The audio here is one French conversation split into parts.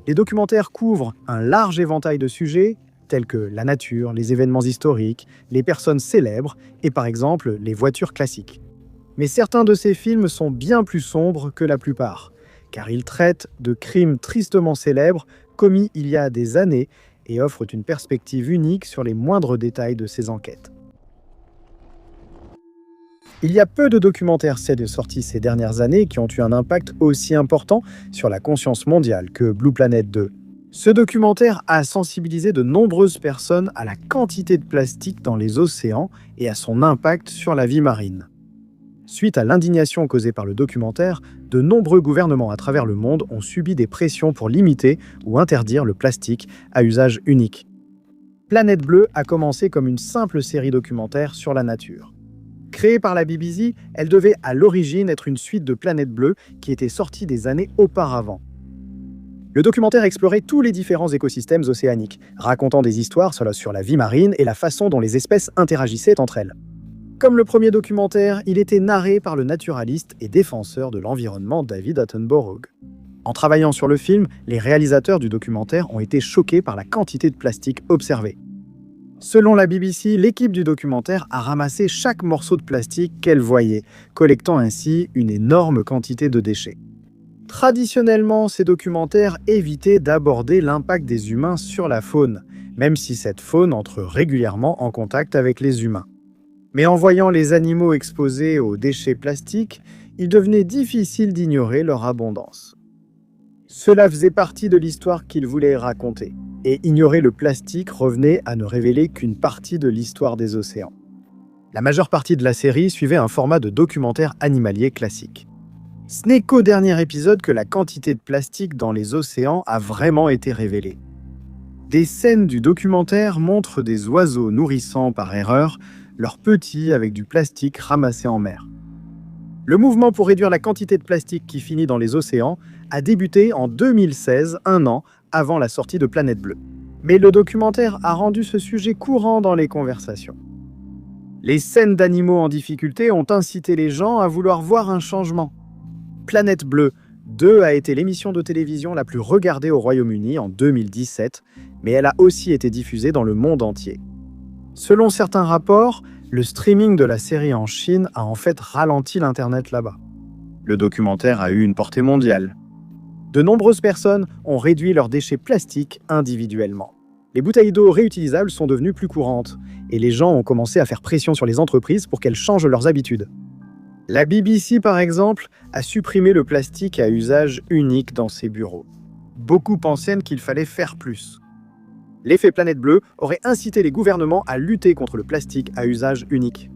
Les documentaires couvrent un large éventail de sujets, tels que la nature, les événements historiques, les personnes célèbres et par exemple les voitures classiques. Mais certains de ces films sont bien plus sombres que la plupart, car ils traitent de crimes tristement célèbres commis il y a des années et offrent une perspective unique sur les moindres détails de ces enquêtes. Il y a peu de documentaires sortis ces dernières années qui ont eu un impact aussi important sur la conscience mondiale que Blue Planet 2. Ce documentaire a sensibilisé de nombreuses personnes à la quantité de plastique dans les océans et à son impact sur la vie marine. Suite à l'indignation causée par le documentaire, de nombreux gouvernements à travers le monde ont subi des pressions pour limiter ou interdire le plastique à usage unique. Planète Bleue a commencé comme une simple série documentaire sur la nature. Créée par la BBC, elle devait à l'origine être une suite de Planète Bleue qui était sortie des années auparavant. Le documentaire explorait tous les différents écosystèmes océaniques, racontant des histoires sur la vie marine et la façon dont les espèces interagissaient entre elles. Comme le premier documentaire, il était narré par le naturaliste et défenseur de l'environnement David Attenborough. En travaillant sur le film, les réalisateurs du documentaire ont été choqués par la quantité de plastique observée. Selon la BBC, l'équipe du documentaire a ramassé chaque morceau de plastique qu'elle voyait, collectant ainsi une énorme quantité de déchets. Traditionnellement, ces documentaires évitaient d'aborder l'impact des humains sur la faune, même si cette faune entre régulièrement en contact avec les humains. Mais en voyant les animaux exposés aux déchets plastiques, il devenait difficile d'ignorer leur abondance. Cela faisait partie de l'histoire qu'ils voulaient raconter, et ignorer le plastique revenait à ne révéler qu'une partie de l'histoire des océans. La majeure partie de la série suivait un format de documentaire animalier classique. Ce n'est qu'au dernier épisode que la quantité de plastique dans les océans a vraiment été révélée. Des scènes du documentaire montrent des oiseaux nourrissant par erreur leurs petits avec du plastique ramassé en mer. Le mouvement pour réduire la quantité de plastique qui finit dans les océans a débuté en 2016, un an avant la sortie de Planète Bleue. Mais le documentaire a rendu ce sujet courant dans les conversations. Les scènes d'animaux en difficulté ont incité les gens à vouloir voir un changement. Planète Bleue 2 a été l'émission de télévision la plus regardée au Royaume-Uni en 2017, mais elle a aussi été diffusée dans le monde entier. Selon certains rapports, le streaming de la série en Chine a en fait ralenti l'Internet là-bas. Le documentaire a eu une portée mondiale. De nombreuses personnes ont réduit leurs déchets plastiques individuellement. Les bouteilles d'eau réutilisables sont devenues plus courantes, et les gens ont commencé à faire pression sur les entreprises pour qu'elles changent leurs habitudes. La BBC, par exemple, a supprimé le plastique à usage unique dans ses bureaux. Beaucoup pensaient qu'il fallait faire plus. L'effet Planète Bleue aurait incité les gouvernements à lutter contre le plastique à usage unique.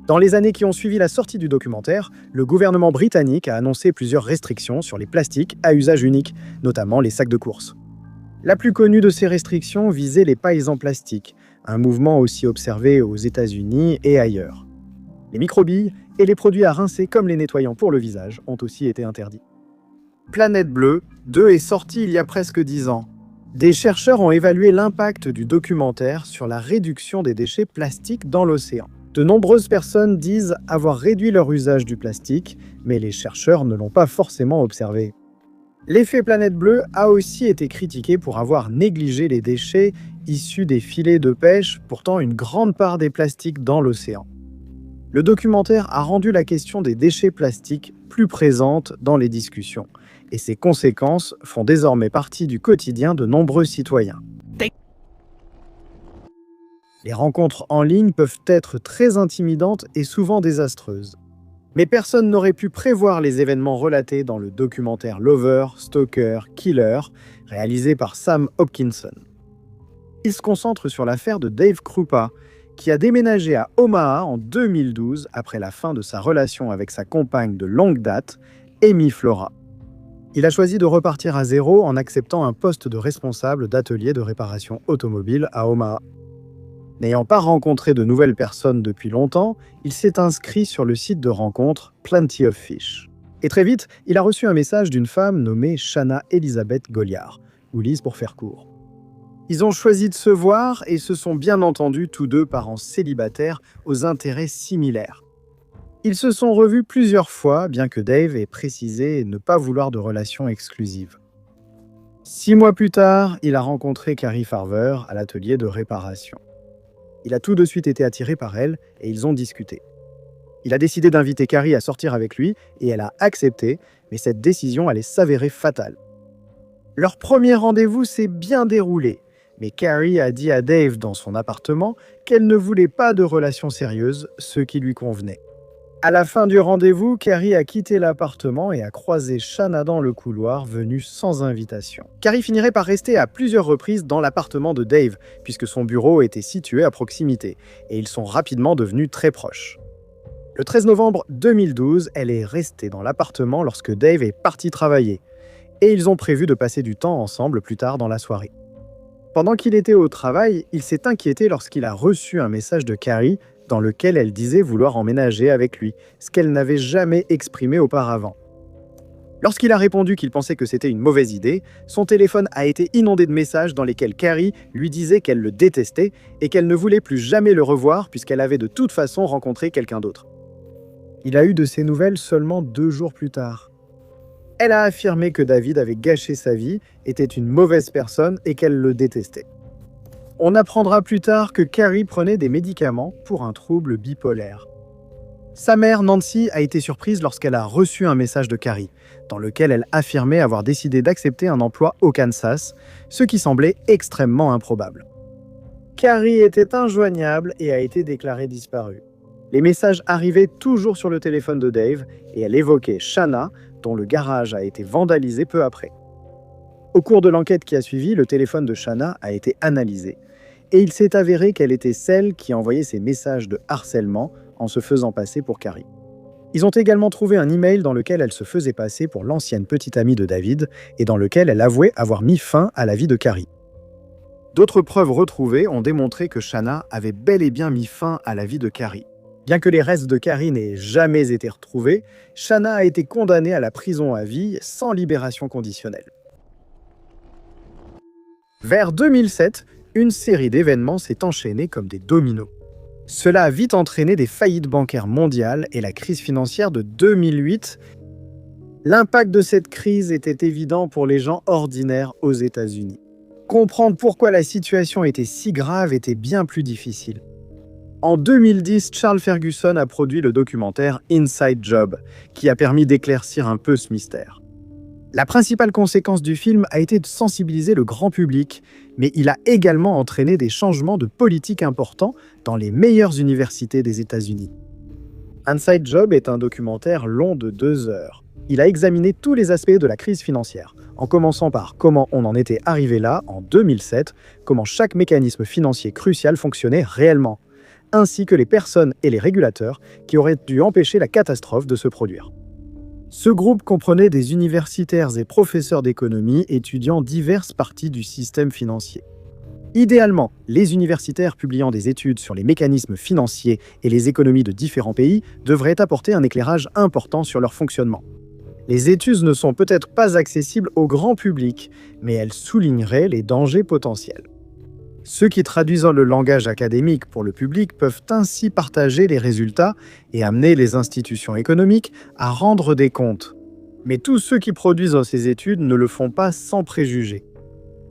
Dans les années qui ont suivi la sortie du documentaire, le gouvernement britannique a annoncé plusieurs restrictions sur les plastiques à usage unique, notamment les sacs de course. La plus connue de ces restrictions visait les pailles en plastique, un mouvement aussi observé aux États-Unis et ailleurs. Les microbilles et les produits à rincer comme les nettoyants pour le visage ont aussi été interdits. Planète Bleue 2 est sorti il y a presque 10 ans. Des chercheurs ont évalué l'impact du documentaire sur la réduction des déchets plastiques dans l'océan. De nombreuses personnes disent avoir réduit leur usage du plastique, mais les chercheurs ne l'ont pas forcément observé. L'effet Planète Bleue a aussi été critiqué pour avoir négligé les déchets issus des filets de pêche, pourtant une grande part des plastiques dans l'océan. Le documentaire a rendu la question des déchets plastiques plus présente dans les discussions, et ses conséquences font désormais partie du quotidien de nombreux citoyens. Les rencontres en ligne peuvent être très intimidantes et souvent désastreuses. Mais personne n'aurait pu prévoir les événements relatés dans le documentaire Lover, Stalker, Killer, réalisé par Sam Hopkinson. Il se concentre sur l'affaire de Dave Krupa, qui a déménagé à Omaha en 2012 après la fin de sa relation avec sa compagne de longue date, Amy Flora. Il a choisi de repartir à zéro en acceptant un poste de responsable d'atelier de réparation automobile à Omaha. N'ayant pas rencontré de nouvelles personnes depuis longtemps, il s'est inscrit sur le site de rencontre Plenty of Fish. Et très vite, il a reçu un message d'une femme nommée Shanna Elizabeth Goliard, ou Lise pour faire court. Ils ont choisi de se voir et se sont bien entendus tous deux parents célibataires aux intérêts similaires. Ils se sont revus plusieurs fois, bien que Dave ait précisé ne pas vouloir de relation exclusive. 6 mois plus tard, il a rencontré Carrie Farver à l'atelier de réparation. Il a tout de suite été attiré par elle et ils ont discuté. Il a décidé d'inviter Carrie à sortir avec lui et elle a accepté, mais cette décision allait s'avérer fatale. Leur premier rendez-vous s'est bien déroulé, mais Carrie a dit à Dave dans son appartement qu'elle ne voulait pas de relation sérieuse, ce qui lui convenait. À la fin du rendez-vous, Carrie a quitté l'appartement et a croisé Shanna dans le couloir, venue sans invitation. Carrie finirait par rester à plusieurs reprises dans l'appartement de Dave, puisque son bureau était situé à proximité, et ils sont rapidement devenus très proches. Le 13 novembre 2012, elle est restée dans l'appartement lorsque Dave est parti travailler, et ils ont prévu de passer du temps ensemble plus tard dans la soirée. Pendant qu'il était au travail, il s'est inquiété lorsqu'il a reçu un message de Carrie dans lequel elle disait vouloir emménager avec lui, ce qu'elle n'avait jamais exprimé auparavant. Lorsqu'il a répondu qu'il pensait que c'était une mauvaise idée, son téléphone a été inondé de messages dans lesquels Carrie lui disait qu'elle le détestait et qu'elle ne voulait plus jamais le revoir puisqu'elle avait de toute façon rencontré quelqu'un d'autre. Il a eu de ses nouvelles seulement 2 jours plus tard. Elle a affirmé que David avait gâché sa vie, était une mauvaise personne et qu'elle le détestait. On apprendra plus tard que Carrie prenait des médicaments pour un trouble bipolaire. Sa mère, Nancy, a été surprise lorsqu'elle a reçu un message de Carrie, dans lequel elle affirmait avoir décidé d'accepter un emploi au Kansas, ce qui semblait extrêmement improbable. Carrie était injoignable et a été déclarée disparue. Les messages arrivaient toujours sur le téléphone de Dave et elle évoquait Shanna, dont le garage a été vandalisé peu après. Au cours de l'enquête qui a suivi, le téléphone de Shanna a été analysé et il s'est avéré qu'elle était celle qui envoyait ces messages de harcèlement en se faisant passer pour Carrie. Ils ont également trouvé un email dans lequel elle se faisait passer pour l'ancienne petite amie de David et dans lequel elle avouait avoir mis fin à la vie de Carrie. D'autres preuves retrouvées ont démontré que Shanna avait bel et bien mis fin à la vie de Carrie. Bien que les restes de Carrie n'aient jamais été retrouvés, Shanna a été condamnée à la prison à vie sans libération conditionnelle. Vers 2007, une série d'événements s'est enchaînée comme des dominos. Cela a vite entraîné des faillites bancaires mondiales et la crise financière de 2008. L'impact de cette crise était évident pour les gens ordinaires aux États-Unis. Comprendre pourquoi la situation était si grave était bien plus difficile. En 2010, Charles Ferguson a produit le documentaire Inside Job, qui a permis d'éclaircir un peu ce mystère. La principale conséquence du film a été de sensibiliser le grand public, mais il a également entraîné des changements de politique importants dans les meilleures universités des États-Unis. Inside Job est un documentaire long de 2 heures. Il a examiné tous les aspects de la crise financière, en commençant par comment on en était arrivé là en 2007, comment chaque mécanisme financier crucial fonctionnait réellement, ainsi que les personnes et les régulateurs qui auraient dû empêcher la catastrophe de se produire. Ce groupe comprenait des universitaires et professeurs d'économie étudiant diverses parties du système financier. Idéalement, les universitaires publiant des études sur les mécanismes financiers et les économies de différents pays devraient apporter un éclairage important sur leur fonctionnement. Les études ne sont peut-être pas accessibles au grand public, mais elles souligneraient les dangers potentiels. Ceux qui traduisent le langage académique pour le public peuvent ainsi partager les résultats et amener les institutions économiques à rendre des comptes. Mais tous ceux qui produisent ces études ne le font pas sans préjugés.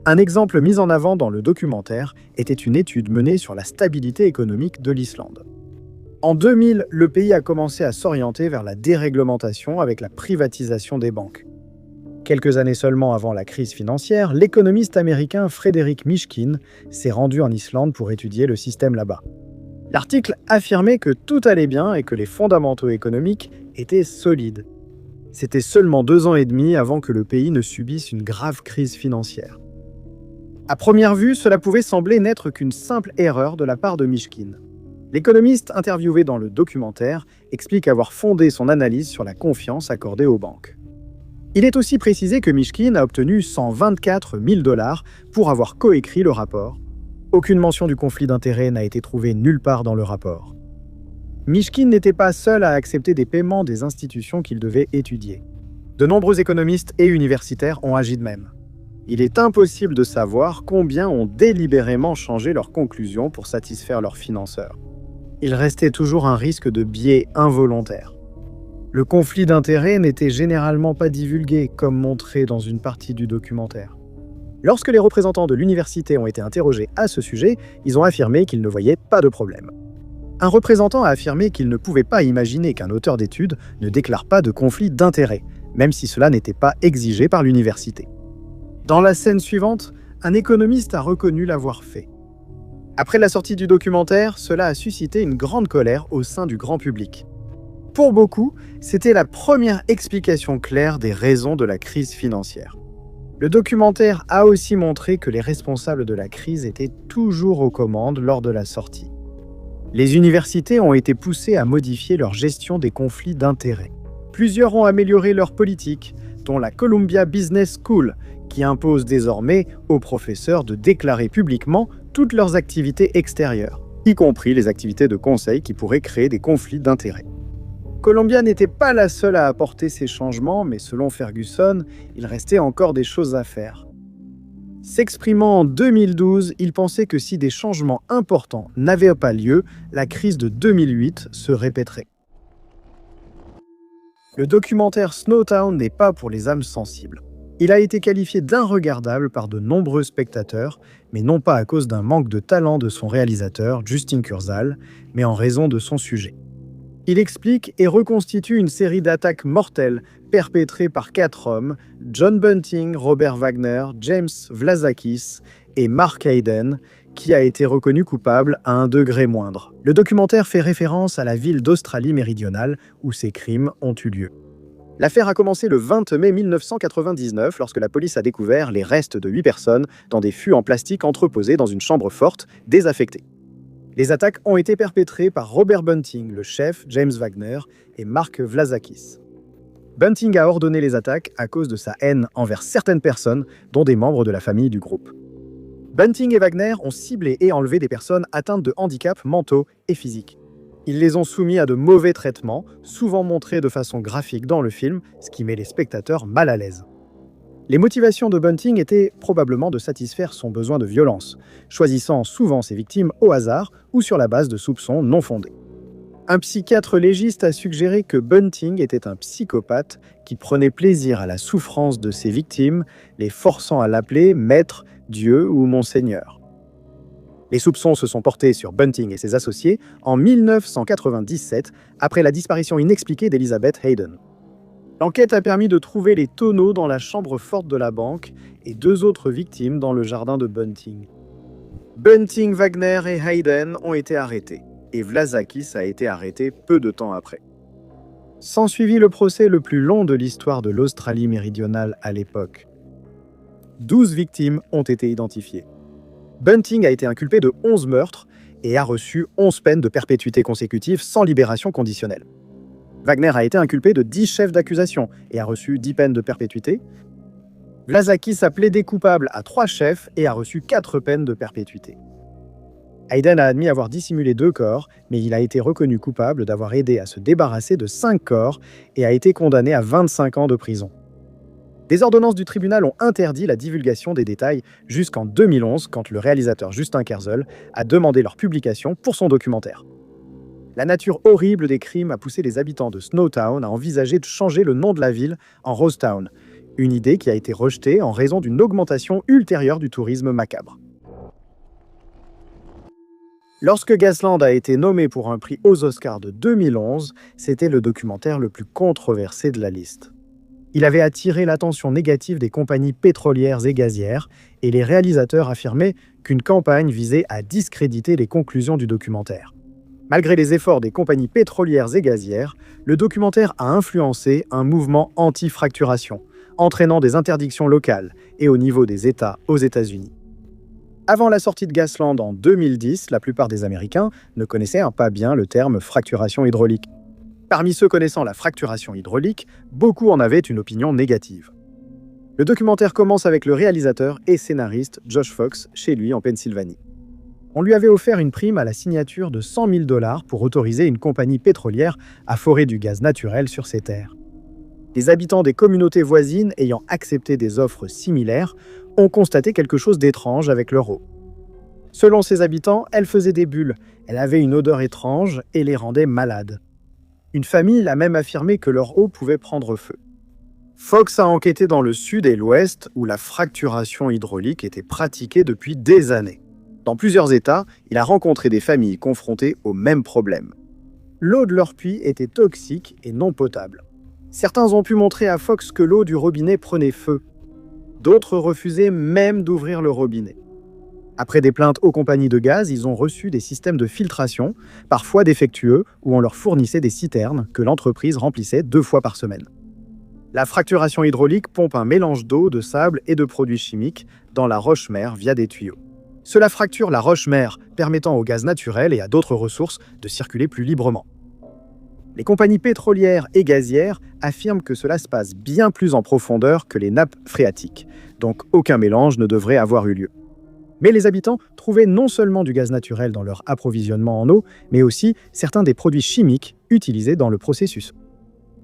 Un exemple mis en avant dans le documentaire était une étude menée sur la stabilité économique de l'Islande. En 2000, le pays a commencé à s'orienter vers la déréglementation avec la privatisation des banques. Quelques années seulement avant la crise financière, l'économiste américain Frederick Mishkin s'est rendu en Islande pour étudier le système là-bas. L'article affirmait que tout allait bien et que les fondamentaux économiques étaient solides. C'était seulement 2 ans et demi avant que le pays ne subisse une grave crise financière. À première vue, cela pouvait sembler n'être qu'une simple erreur de la part de Mishkin. L'économiste interviewé dans le documentaire explique avoir fondé son analyse sur la confiance accordée aux banques. Il est aussi précisé que Mishkin a obtenu 124 000 $ pour avoir coécrit le rapport. Aucune mention du conflit d'intérêts n'a été trouvée nulle part dans le rapport. Mishkin n'était pas seul à accepter des paiements des institutions qu'il devait étudier. De nombreux économistes et universitaires ont agi de même. Il est impossible de savoir combien ont délibérément changé leurs conclusions pour satisfaire leurs financeurs. Il restait toujours un risque de biais involontaire. Le conflit d'intérêts n'était généralement pas divulgué, comme montré dans une partie du documentaire. Lorsque les représentants de l'université ont été interrogés à ce sujet, ils ont affirmé qu'ils ne voyaient pas de problème. Un représentant a affirmé qu'il ne pouvait pas imaginer qu'un auteur d'études ne déclare pas de conflit d'intérêts, même si cela n'était pas exigé par l'université. Dans la scène suivante, un économiste a reconnu l'avoir fait. Après la sortie du documentaire, cela a suscité une grande colère au sein du grand public. Pour beaucoup, c'était la première explication claire des raisons de la crise financière. Le documentaire a aussi montré que les responsables de la crise étaient toujours aux commandes lors de la sortie. Les universités ont été poussées à modifier leur gestion des conflits d'intérêts. Plusieurs ont amélioré leur politique, dont la Columbia Business School, qui impose désormais aux professeurs de déclarer publiquement toutes leurs activités extérieures, y compris les activités de conseil qui pourraient créer des conflits d'intérêts. Columbia n'était pas la seule à apporter ces changements, mais selon Ferguson, il restait encore des choses à faire. S'exprimant en 2012, il pensait que si des changements importants n'avaient pas lieu, la crise de 2008 se répéterait. Le documentaire Snowtown n'est pas pour les âmes sensibles. Il a été qualifié d'inregardable par de nombreux spectateurs, mais non pas à cause d'un manque de talent de son réalisateur, Justin Kurzel, mais en raison de son sujet. Il explique et reconstitue une série d'attaques mortelles perpétrées par 4 hommes, John Bunting, Robert Wagner, James Vlazakis et Mark Hayden, qui a été reconnu coupable à un degré moindre. Le documentaire fait référence à la ville d'Australie méridionale où ces crimes ont eu lieu. L'affaire a commencé le 20 mai 1999 lorsque la police a découvert les restes de 8 personnes dans des fûts en plastique entreposés dans une chambre forte, désaffectée. Les attaques ont été perpétrées par Robert Bunting, le chef, James Wagner et Mark Vlazakis. Bunting a ordonné les attaques à cause de sa haine envers certaines personnes, dont des membres de la famille du groupe. Bunting et Wagner ont ciblé et enlevé des personnes atteintes de handicaps mentaux et physiques. Ils les ont soumis à de mauvais traitements, souvent montrés de façon graphique dans le film, ce qui met les spectateurs mal à l'aise. Les motivations de Bunting étaient probablement de satisfaire son besoin de violence, choisissant souvent ses victimes au hasard ou sur la base de soupçons non fondés. Un psychiatre légiste a suggéré que Bunting était un psychopathe qui prenait plaisir à la souffrance de ses victimes, les forçant à l'appeler maître, Dieu ou Monseigneur. Les soupçons se sont portés sur Bunting et ses associés en 1997, après la disparition inexpliquée d'Elizabeth Hayden. L'enquête a permis de trouver les tonneaux dans la chambre forte de la banque et 2 autres victimes dans le jardin de Bunting. Bunting, Wagner et Hayden ont été arrêtés, et Vlazakis a été arrêté peu de temps après. S'ensuivit le procès le plus long de l'histoire de l'Australie méridionale à l'époque. 12 victimes ont été identifiées. Bunting a été inculpé de 11 meurtres et a reçu 11 peines de perpétuité consécutive sans libération conditionnelle. Wagner a été inculpé de 10 chefs d'accusation et a reçu 10 peines de perpétuité. Vlazakis a plaidé coupable à 3 chefs et a reçu 4 peines de perpétuité. Hayden a admis avoir dissimulé 2 corps, mais il a été reconnu coupable d'avoir aidé à se débarrasser de 5 corps et a été condamné à 25 ans de prison. Des ordonnances du tribunal ont interdit la divulgation des détails jusqu'en 2011, quand le réalisateur Justin Kurzel a demandé leur publication pour son documentaire. La nature horrible des crimes a poussé les habitants de Snowtown à envisager de changer le nom de la ville en Rosetown, une idée qui a été rejetée en raison d'une augmentation ultérieure du tourisme macabre. Lorsque Gasland a été nommé pour un prix aux Oscars de 2011, c'était le documentaire le plus controversé de la liste. Il avait attiré l'attention négative des compagnies pétrolières et gazières, et les réalisateurs affirmaient qu'une campagne visait à discréditer les conclusions du documentaire. Malgré les efforts des compagnies pétrolières et gazières, le documentaire a influencé un mouvement anti-fracturation, entraînant des interdictions locales et au niveau des États aux États-Unis. Avant la sortie de Gasland en 2010, la plupart des Américains ne connaissaient pas bien le terme fracturation hydraulique. Parmi ceux connaissant la fracturation hydraulique, beaucoup en avaient une opinion négative. Le documentaire commence avec le réalisateur et scénariste Josh Fox chez lui en Pennsylvanie. On lui avait offert une prime à la signature de 100 000 $ pour autoriser une compagnie pétrolière à forer du gaz naturel sur ses terres. Les habitants des communautés voisines ayant accepté des offres similaires ont constaté quelque chose d'étrange avec leur eau. Selon ces habitants, elle faisait des bulles, elle avait une odeur étrange et les rendait malades. Une famille a même affirmé que leur eau pouvait prendre feu. Fox a enquêté dans le sud et l'ouest où la fracturation hydraulique était pratiquée depuis des années. Dans plusieurs États, il a rencontré des familles confrontées au même problème. L'eau de leur puits était toxique et non potable. Certains ont pu montrer à Fox que l'eau du robinet prenait feu. D'autres refusaient même d'ouvrir le robinet. Après des plaintes aux compagnies de gaz, ils ont reçu des systèmes de filtration, parfois défectueux, où on leur fournissait des citernes que l'entreprise remplissait 2 fois par semaine. La fracturation hydraulique pompe un mélange d'eau, de sable et de produits chimiques dans la roche-mère via des tuyaux. Cela fracture la roche-mère, permettant au gaz naturel et à d'autres ressources de circuler plus librement. Les compagnies pétrolières et gazières affirment que cela se passe bien plus en profondeur que les nappes phréatiques, donc aucun mélange ne devrait avoir eu lieu. Mais les habitants trouvaient non seulement du gaz naturel dans leur approvisionnement en eau, mais aussi certains des produits chimiques utilisés dans le processus.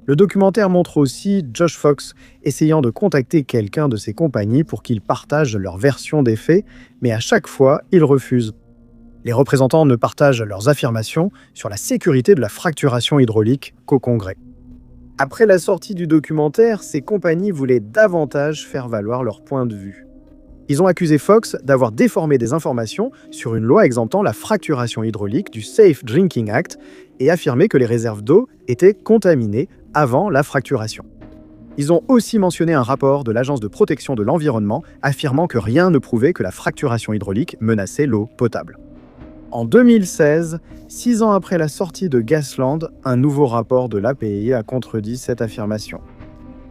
Le documentaire montre aussi Josh Fox essayant de contacter quelqu'un de ses compagnies pour qu'il partage leur version des faits, mais à chaque fois, il refuse. Les représentants ne partagent leurs affirmations sur la sécurité de la fracturation hydraulique qu'au Congrès. Après la sortie du documentaire, ces compagnies voulaient davantage faire valoir leur point de vue. Ils ont accusé Fox d'avoir déformé des informations sur une loi exemptant la fracturation hydraulique du Safe Drinking Act et affirmé que les réserves d'eau étaient contaminées avant la fracturation. Ils ont aussi mentionné un rapport de l'Agence de protection de l'environnement affirmant que rien ne prouvait que la fracturation hydraulique menaçait l'eau potable. En 2016, 6 ans après la sortie de Gasland, un nouveau rapport de l'API a contredit cette affirmation.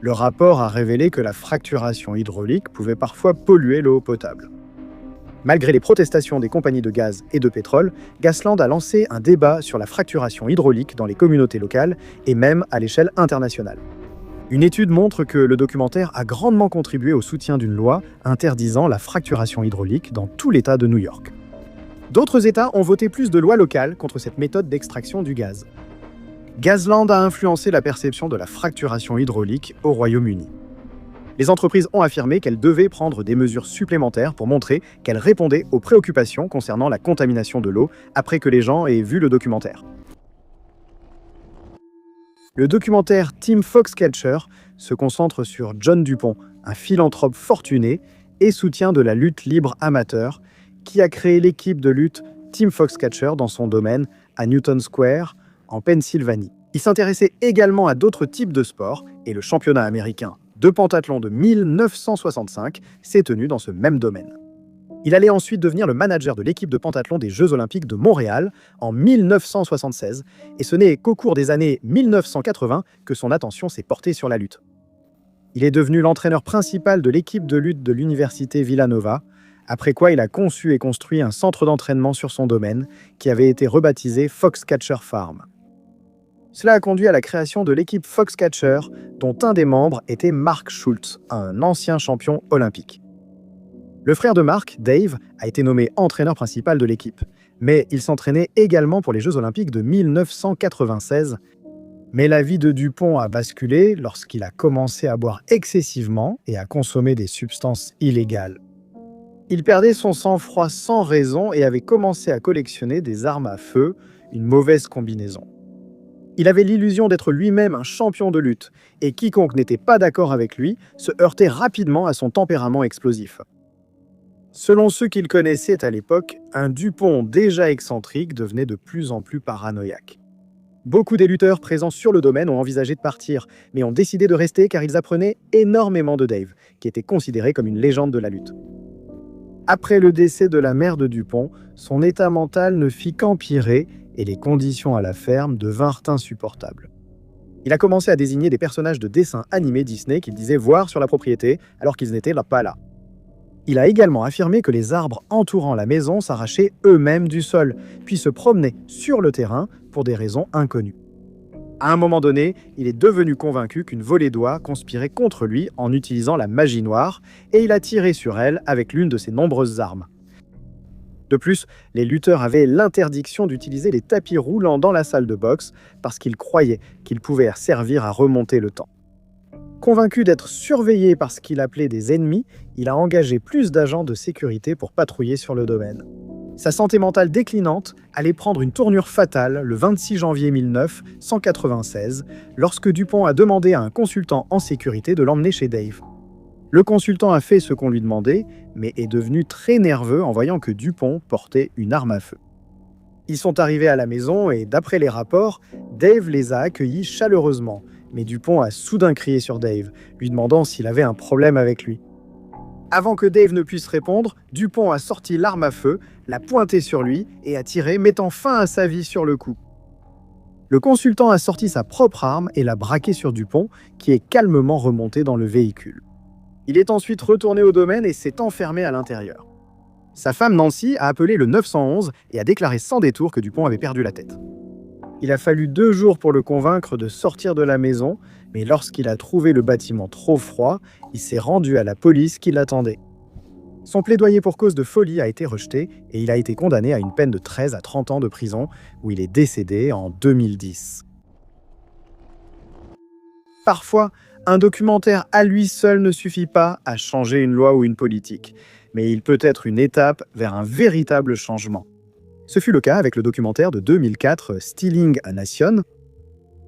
Le rapport a révélé que la fracturation hydraulique pouvait parfois polluer l'eau potable. Malgré les protestations des compagnies de gaz et de pétrole, Gasland a lancé un débat sur la fracturation hydraulique dans les communautés locales et même à l'échelle internationale. Une étude montre que le documentaire a grandement contribué au soutien d'une loi interdisant la fracturation hydraulique dans tout l'État de New York. D'autres États ont voté plus de lois locales contre cette méthode d'extraction du gaz. Gasland a influencé la perception de la fracturation hydraulique au Royaume-Uni. Les entreprises ont affirmé qu'elles devaient prendre des mesures supplémentaires pour montrer qu'elles répondaient aux préoccupations concernant la contamination de l'eau après que les gens aient vu le documentaire. Le documentaire Team Foxcatcher se concentre sur John Dupont, un philanthrope fortuné et soutien de la lutte libre amateur, qui a créé l'équipe de lutte Team Foxcatcher dans son domaine à Newton Square, en Pennsylvanie. Il s'intéressait également à d'autres types de sports et le championnat américain de pentathlon de 1965 s'est tenu dans ce même domaine. Il allait ensuite devenir le manager de l'équipe de pentathlon des Jeux Olympiques de Montréal en 1976 et ce n'est qu'au cours des années 1980 que son attention s'est portée sur la lutte. Il est devenu l'entraîneur principal de l'équipe de lutte de l'université Villanova, après quoi il a conçu et construit un centre d'entraînement sur son domaine qui avait été rebaptisé Foxcatcher Farm. Cela a conduit à la création de l'équipe Foxcatcher, dont un des membres était Mark Schultz, un ancien champion olympique. Le frère de Mark, Dave, a été nommé entraîneur principal de l'équipe, mais il s'entraînait également pour les Jeux Olympiques de 1996. Mais la vie de Dupont a basculé lorsqu'il a commencé à boire excessivement et à consommer des substances illégales. Il perdait son sang-froid sans raison et avait commencé à collectionner des armes à feu, une mauvaise combinaison. Il avait l'illusion d'être lui-même un champion de lutte, et quiconque n'était pas d'accord avec lui se heurtait rapidement à son tempérament explosif. Selon ceux qu'il connaissait à l'époque, un Dupont déjà excentrique devenait de plus en plus paranoïaque. Beaucoup des lutteurs présents sur le domaine ont envisagé de partir, mais ont décidé de rester car ils apprenaient énormément de Dave, qui était considéré comme une légende de la lutte. Après le décès de la mère de Dupont, son état mental ne fit qu'empirer et les conditions à la ferme devinrent insupportables. Il a commencé à désigner des personnages de dessins animés Disney qu'il disait voir sur la propriété alors qu'ils n'étaient pas là. Il a également affirmé que les arbres entourant la maison s'arrachaient eux-mêmes du sol, puis se promenaient sur le terrain pour des raisons inconnues. À un moment donné, il est devenu convaincu qu'une volée d'oies conspirait contre lui en utilisant la magie noire, et il a tiré sur elle avec l'une de ses nombreuses armes. De plus, les lutteurs avaient l'interdiction d'utiliser les tapis roulants dans la salle de boxe parce qu'ils croyaient qu'ils pouvaient servir à remonter le temps. Convaincu d'être surveillé par ce qu'il appelait des ennemis, il a engagé plus d'agents de sécurité pour patrouiller sur le domaine. Sa santé mentale déclinante allait prendre une tournure fatale le 26 janvier 1996, lorsque Dupont a demandé à un consultant en sécurité de l'emmener chez Dave. Le consultant a fait ce qu'on lui demandait, mais est devenu très nerveux en voyant que Dupont portait une arme à feu. Ils sont arrivés à la maison et, d'après les rapports, Dave les a accueillis chaleureusement, mais Dupont a soudain crié sur Dave, lui demandant s'il avait un problème avec lui. Avant que Dave ne puisse répondre, Dupont a sorti l'arme à feu, l'a pointée sur lui et a tiré, mettant fin à sa vie sur le coup. Le consultant a sorti sa propre arme et l'a braquée sur Dupont, qui est calmement remonté dans le véhicule. Il est ensuite retourné au domaine et s'est enfermé à l'intérieur. Sa femme Nancy a appelé le 911 et a déclaré sans détour que Dupont avait perdu la tête. Il a fallu 2 jours pour le convaincre de sortir de la maison, mais lorsqu'il a trouvé le bâtiment trop froid, il s'est rendu à la police qui l'attendait. Son plaidoyer pour cause de folie a été rejeté et il a été condamné à une peine de 13 à 30 ans de prison, où il est décédé en 2010. Parfois, un documentaire à lui seul ne suffit pas à changer une loi ou une politique, mais il peut être une étape vers un véritable changement. Ce fut le cas avec le documentaire de 2004 Stealing a Nation.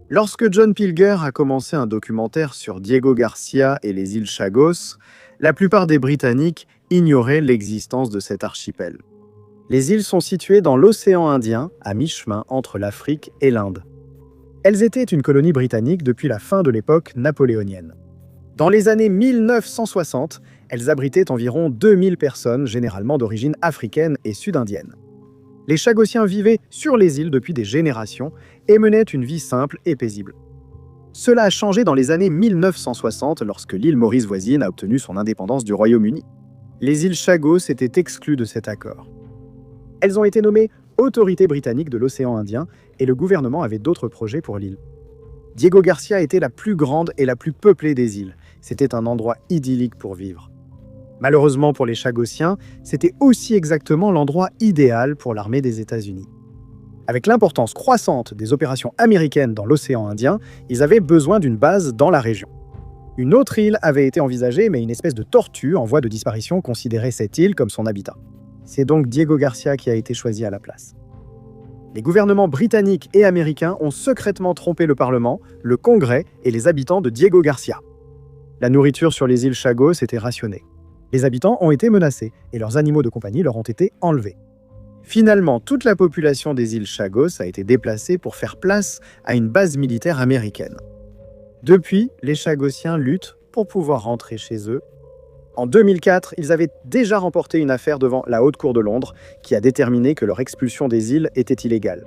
Lorsque John Pilger a commencé un documentaire sur Diego Garcia et les îles Chagos, la plupart des Britanniques ignoraient l'existence de cet archipel. Les îles sont situées dans l'océan Indien, à mi-chemin entre l'Afrique et l'Inde. Elles étaient une colonie britannique depuis la fin de l'époque napoléonienne. Dans les années 1960, elles abritaient environ 2000 personnes, généralement d'origine africaine et sud-indienne. Les Chagossiens vivaient sur les îles depuis des générations et menaient une vie simple et paisible. Cela a changé dans les années 1960 lorsque l'île Maurice voisine a obtenu son indépendance du Royaume-Uni. Les îles Chagos étaient exclues de cet accord. Elles ont été nommées Autorité britannique de l'océan Indien et le gouvernement avait d'autres projets pour l'île. Diego Garcia était la plus grande et la plus peuplée des îles. C'était un endroit idyllique pour vivre. Malheureusement pour les Chagossiens, c'était aussi exactement l'endroit idéal pour l'armée des États-Unis. Avec l'importance croissante des opérations américaines dans l'océan Indien, ils avaient besoin d'une base dans la région. Une autre île avait été envisagée, mais une espèce de tortue en voie de disparition considérait cette île comme son habitat. C'est donc Diego Garcia qui a été choisi à la place. Les gouvernements britanniques et américains ont secrètement trompé le Parlement, le Congrès et les habitants de Diego Garcia. La nourriture sur les îles Chagos était rationnée. Les habitants ont été menacés et leurs animaux de compagnie leur ont été enlevés. Finalement, toute la population des îles Chagos a été déplacée pour faire place à une base militaire américaine. Depuis, les Chagossiens luttent pour pouvoir rentrer chez eux. En 2004, ils avaient déjà remporté une affaire devant la Haute Cour de Londres qui a déterminé que leur expulsion des îles était illégale.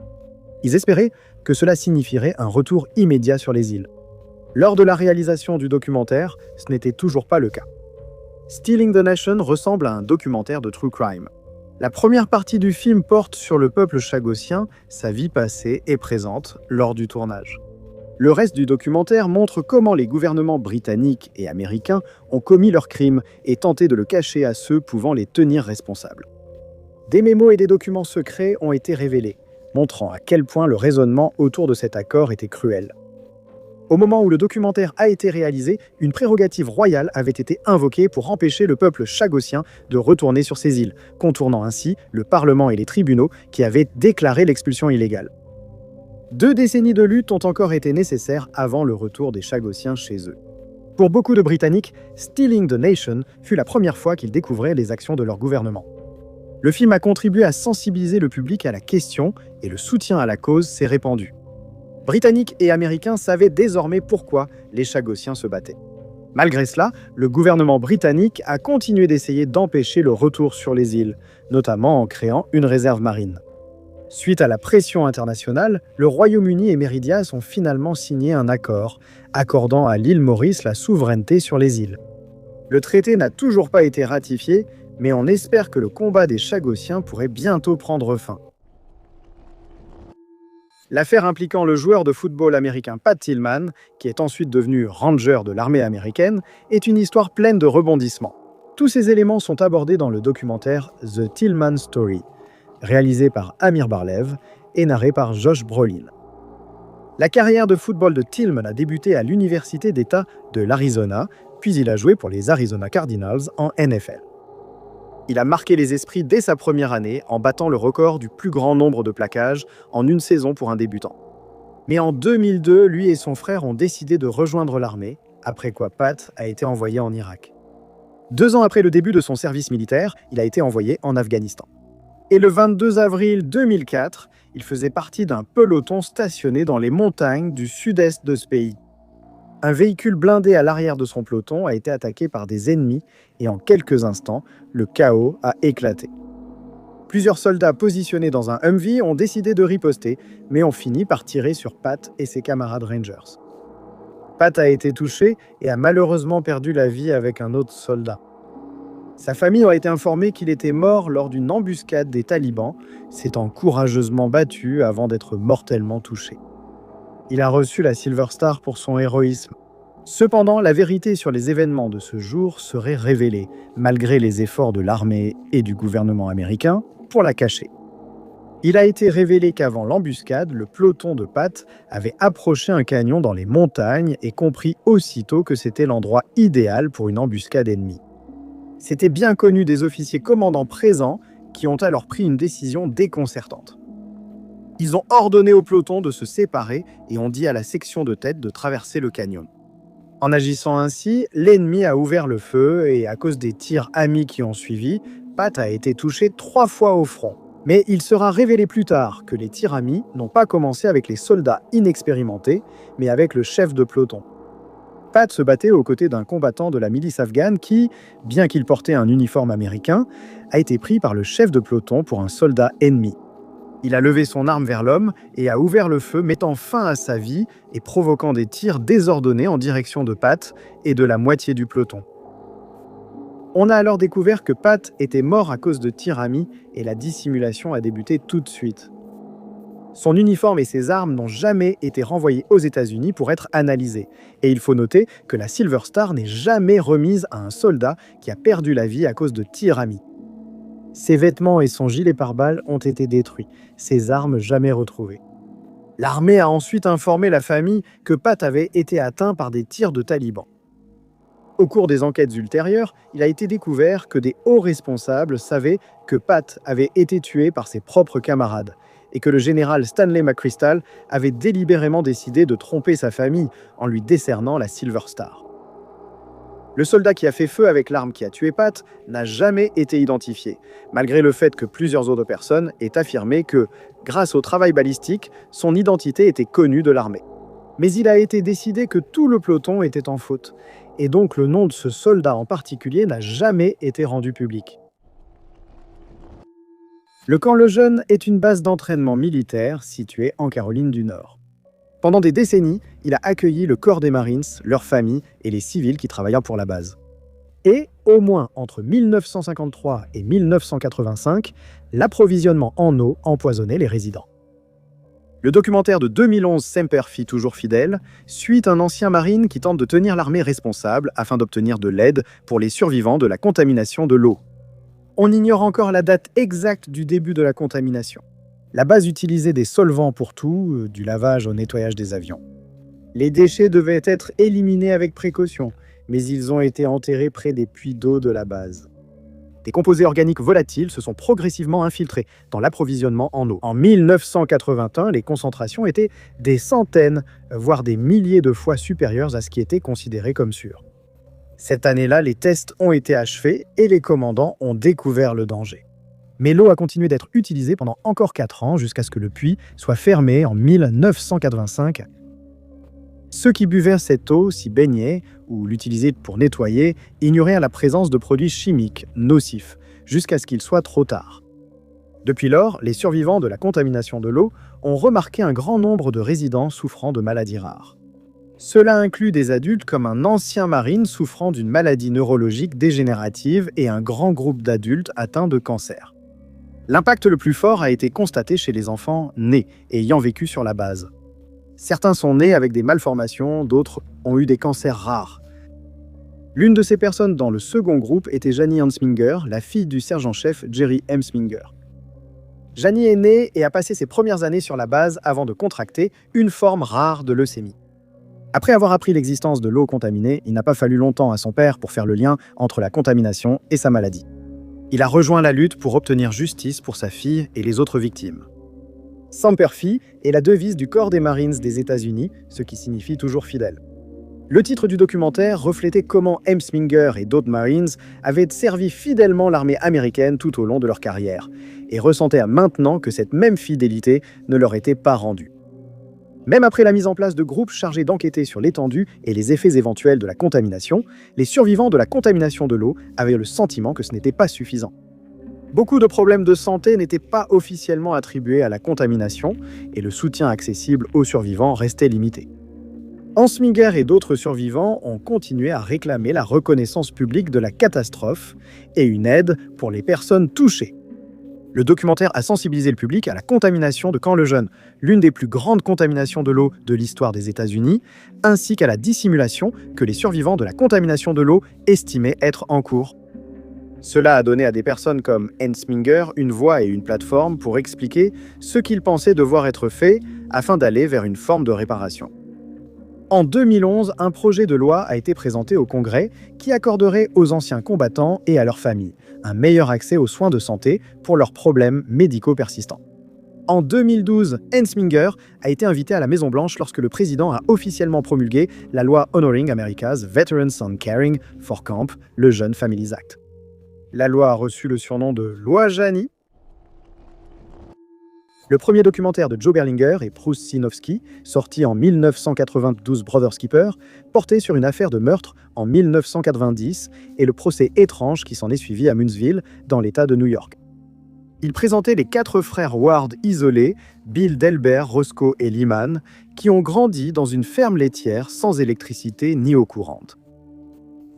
Ils espéraient que cela signifierait un retour immédiat sur les îles. Lors de la réalisation du documentaire, ce n'était toujours pas le cas. Stealing the Nation ressemble à un documentaire de true crime. La première partie du film porte sur le peuple chagossien, sa vie passée et présente lors du tournage. Le reste du documentaire montre comment les gouvernements britanniques et américains ont commis leurs crimes et tenté de le cacher à ceux pouvant les tenir responsables. Des mémos et des documents secrets ont été révélés, montrant à quel point le raisonnement autour de cet accord était cruel. Au moment où le documentaire a été réalisé, une prérogative royale avait été invoquée pour empêcher le peuple chagossien de retourner sur ces îles, contournant ainsi le Parlement et les tribunaux qui avaient déclaré l'expulsion illégale. 2 décennies de lutte ont encore été nécessaires avant le retour des Chagossiens chez eux. Pour beaucoup de Britanniques, Stealing the Nation fut la première fois qu'ils découvraient les actions de leur gouvernement. Le film a contribué à sensibiliser le public à la question et le soutien à la cause s'est répandu. Britanniques et Américains savaient désormais pourquoi les Chagossiens se battaient. Malgré cela, le gouvernement britannique a continué d'essayer d'empêcher le retour sur les îles, notamment en créant une réserve marine. Suite à la pression internationale, le Royaume-Uni et Méridias ont finalement signé un accord, accordant à l'île Maurice la souveraineté sur les îles. Le traité n'a toujours pas été ratifié, mais on espère que le combat des Chagossiens pourrait bientôt prendre fin. L'affaire impliquant le joueur de football américain Pat Tillman, qui est ensuite devenu ranger de l'armée américaine, est une histoire pleine de rebondissements. Tous ces éléments sont abordés dans le documentaire The Tillman Story, réalisé par Amir Barlev et narré par Josh Brolin. La carrière de football de Tillman a débuté à l'Université d'État de l'Arizona, puis il a joué pour les Arizona Cardinals en NFL. Il a marqué les esprits dès sa première année en battant le record du plus grand nombre de plaquages en une saison pour un débutant. Mais en 2002, lui et son frère ont décidé de rejoindre l'armée, après quoi Pat a été envoyé en Irak. 2 ans après le début de son service militaire, il a été envoyé en Afghanistan. Et le 22 avril 2004, il faisait partie d'un peloton stationné dans les montagnes du sud-est de ce pays. Un véhicule blindé à l'arrière de son peloton a été attaqué par des ennemis et en quelques instants, le chaos a éclaté. Plusieurs soldats positionnés dans un Humvee ont décidé de riposter, mais ont fini par tirer sur Pat et ses camarades Rangers. Pat a été touché et a malheureusement perdu la vie avec un autre soldat. Sa famille a été informée qu'il était mort lors d'une embuscade des talibans, s'étant courageusement battu avant d'être mortellement touché. Il a reçu la Silver Star pour son héroïsme. Cependant, la vérité sur les événements de ce jour serait révélée, malgré les efforts de l'armée et du gouvernement américain pour la cacher. Il a été révélé qu'avant l'embuscade, le peloton de Pat avait approché un canyon dans les montagnes et compris aussitôt que c'était l'endroit idéal pour une embuscade ennemie. C'était bien connu des officiers commandants présents qui ont alors pris une décision déconcertante. Ils ont ordonné au peloton de se séparer et ont dit à la section de tête de traverser le canyon. En agissant ainsi, l'ennemi a ouvert le feu et à cause des tirs amis qui ont suivi, Pat a été touché 3 fois au front. Mais il sera révélé plus tard que les tirs amis n'ont pas commencé avec les soldats inexpérimentés, mais avec le chef de peloton. Pat se battait aux côtés d'un combattant de la milice afghane qui, bien qu'il portait un uniforme américain, a été pris par le chef de peloton pour un soldat ennemi. Il a levé son arme vers l'homme et a ouvert le feu, mettant fin à sa vie et provoquant des tirs désordonnés en direction de Pat et de la moitié du peloton. On a alors découvert que Pat était mort à cause de tirs amis et la dissimulation a débuté tout de suite. Son uniforme et ses armes n'ont jamais été renvoyés aux États-Unis pour être analysés. Et il faut noter que la Silver Star n'est jamais remise à un soldat qui a perdu la vie à cause de tirs amis. Ses vêtements et son gilet pare-balles ont été détruits, ses armes jamais retrouvées. L'armée a ensuite informé la famille que Pat avait été atteint par des tirs de talibans. Au cours des enquêtes ultérieures, il a été découvert que des hauts responsables savaient que Pat avait été tué par ses propres camarades et que le général Stanley McChrystal avait délibérément décidé de tromper sa famille en lui décernant la Silver Star. Le soldat qui a fait feu avec l'arme qui a tué Pat n'a jamais été identifié, malgré le fait que plusieurs autres personnes aient affirmé que, grâce au travail balistique, son identité était connue de l'armée. Mais il a été décidé que tout le peloton était en faute, et donc le nom de ce soldat en particulier n'a jamais été rendu public. Le camp Lejeune est une base d'entraînement militaire située en Caroline du Nord. Pendant des décennies, il a accueilli le corps des Marines, leurs familles et les civils qui travaillaient pour la base. Et, au moins entre 1953 et 1985, l'approvisionnement en eau empoisonnait les résidents. Le documentaire de 2011 Semper Fi toujours fidèle suit un ancien marine qui tente de tenir l'armée responsable afin d'obtenir de l'aide pour les survivants de la contamination de l'eau. On ignore encore la date exacte du début de la contamination. La base utilisait des solvants pour tout, du lavage au nettoyage des avions. Les déchets devaient être éliminés avec précaution, mais ils ont été enterrés près des puits d'eau de la base. Des composés organiques volatiles se sont progressivement infiltrés dans l'approvisionnement en eau. En 1981, les concentrations étaient des centaines, voire des milliers de fois supérieures à ce qui était considéré comme sûr. Cette année-là, les tests ont été achevés et les commandants ont découvert le danger. Mais l'eau a continué d'être utilisée pendant encore 4 ans jusqu'à ce que le puits soit fermé en 1985. Ceux qui buvaient cette eau, s'y baignaient ou l'utilisaient pour nettoyer, ignoraient la présence de produits chimiques nocifs, jusqu'à ce qu'il soit trop tard. Depuis lors, les survivants de la contamination de l'eau ont remarqué un grand nombre de résidents souffrant de maladies rares. Cela inclut des adultes comme un ancien marine souffrant d'une maladie neurologique dégénérative et un grand groupe d'adultes atteints de cancer. L'impact le plus fort a été constaté chez les enfants nés et ayant vécu sur la base. Certains sont nés avec des malformations, d'autres ont eu des cancers rares. L'une de ces personnes dans le second groupe était Janie Hansminger, la fille du sergent-chef Jerry Hansminger. Janie est née et a passé ses premières années sur la base avant de contracter une forme rare de leucémie. Après avoir appris l'existence de l'eau contaminée, il n'a pas fallu longtemps à son père pour faire le lien entre la contamination et sa maladie. Il a rejoint la lutte pour obtenir justice pour sa fille et les autres victimes. Semper Fi est la devise du corps des Marines des États-Unis, ce qui signifie toujours fidèle. Le titre du documentaire reflétait comment Hemsminger et d'autres Marines avaient servi fidèlement l'armée américaine tout au long de leur carrière, et ressentaient maintenant que cette même fidélité ne leur était pas rendue. Même après la mise en place de groupes chargés d'enquêter sur l'étendue et les effets éventuels de la contamination, les survivants de la contamination de l'eau avaient le sentiment que ce n'était pas suffisant. Beaucoup de problèmes de santé n'étaient pas officiellement attribués à la contamination et le soutien accessible aux survivants restait limité. Hemsminger et d'autres survivants ont continué à réclamer la reconnaissance publique de la catastrophe et une aide pour les personnes touchées. Le documentaire a sensibilisé le public à la contamination de Camp-le-Jeune, l'une des plus grandes contaminations de l'eau de l'histoire des États-Unis, ainsi qu'à la dissimulation que les survivants de la contamination de l'eau estimaient être en cours. Cela a donné à des personnes comme Hemsminger une voix et une plateforme pour expliquer ce qu'ils pensaient devoir être fait afin d'aller vers une forme de réparation. En 2011, un projet de loi a été présenté au Congrès qui accorderait aux anciens combattants et à leurs familles un meilleur accès aux soins de santé pour leurs problèmes médicaux persistants. En 2012, Hemsminger a été invité à la Maison-Blanche lorsque le président a officiellement promulgué la loi Honoring America's Veterans and Caring for Camp, le Jeune Families Act. La loi a reçu le surnom de Loi Jani. Le premier documentaire de Joe Berlinger et Bruce Sinofsky, sorti en 1992 Brothers Keeper, portait sur une affaire de meurtre en 1990 et le procès étrange qui s'en est suivi à Munnsville, dans l'État de New York. Il présentait les 4 frères Ward isolés, Bill, Delbert, Roscoe et Lyman, qui ont grandi dans une ferme laitière sans électricité ni eau courante.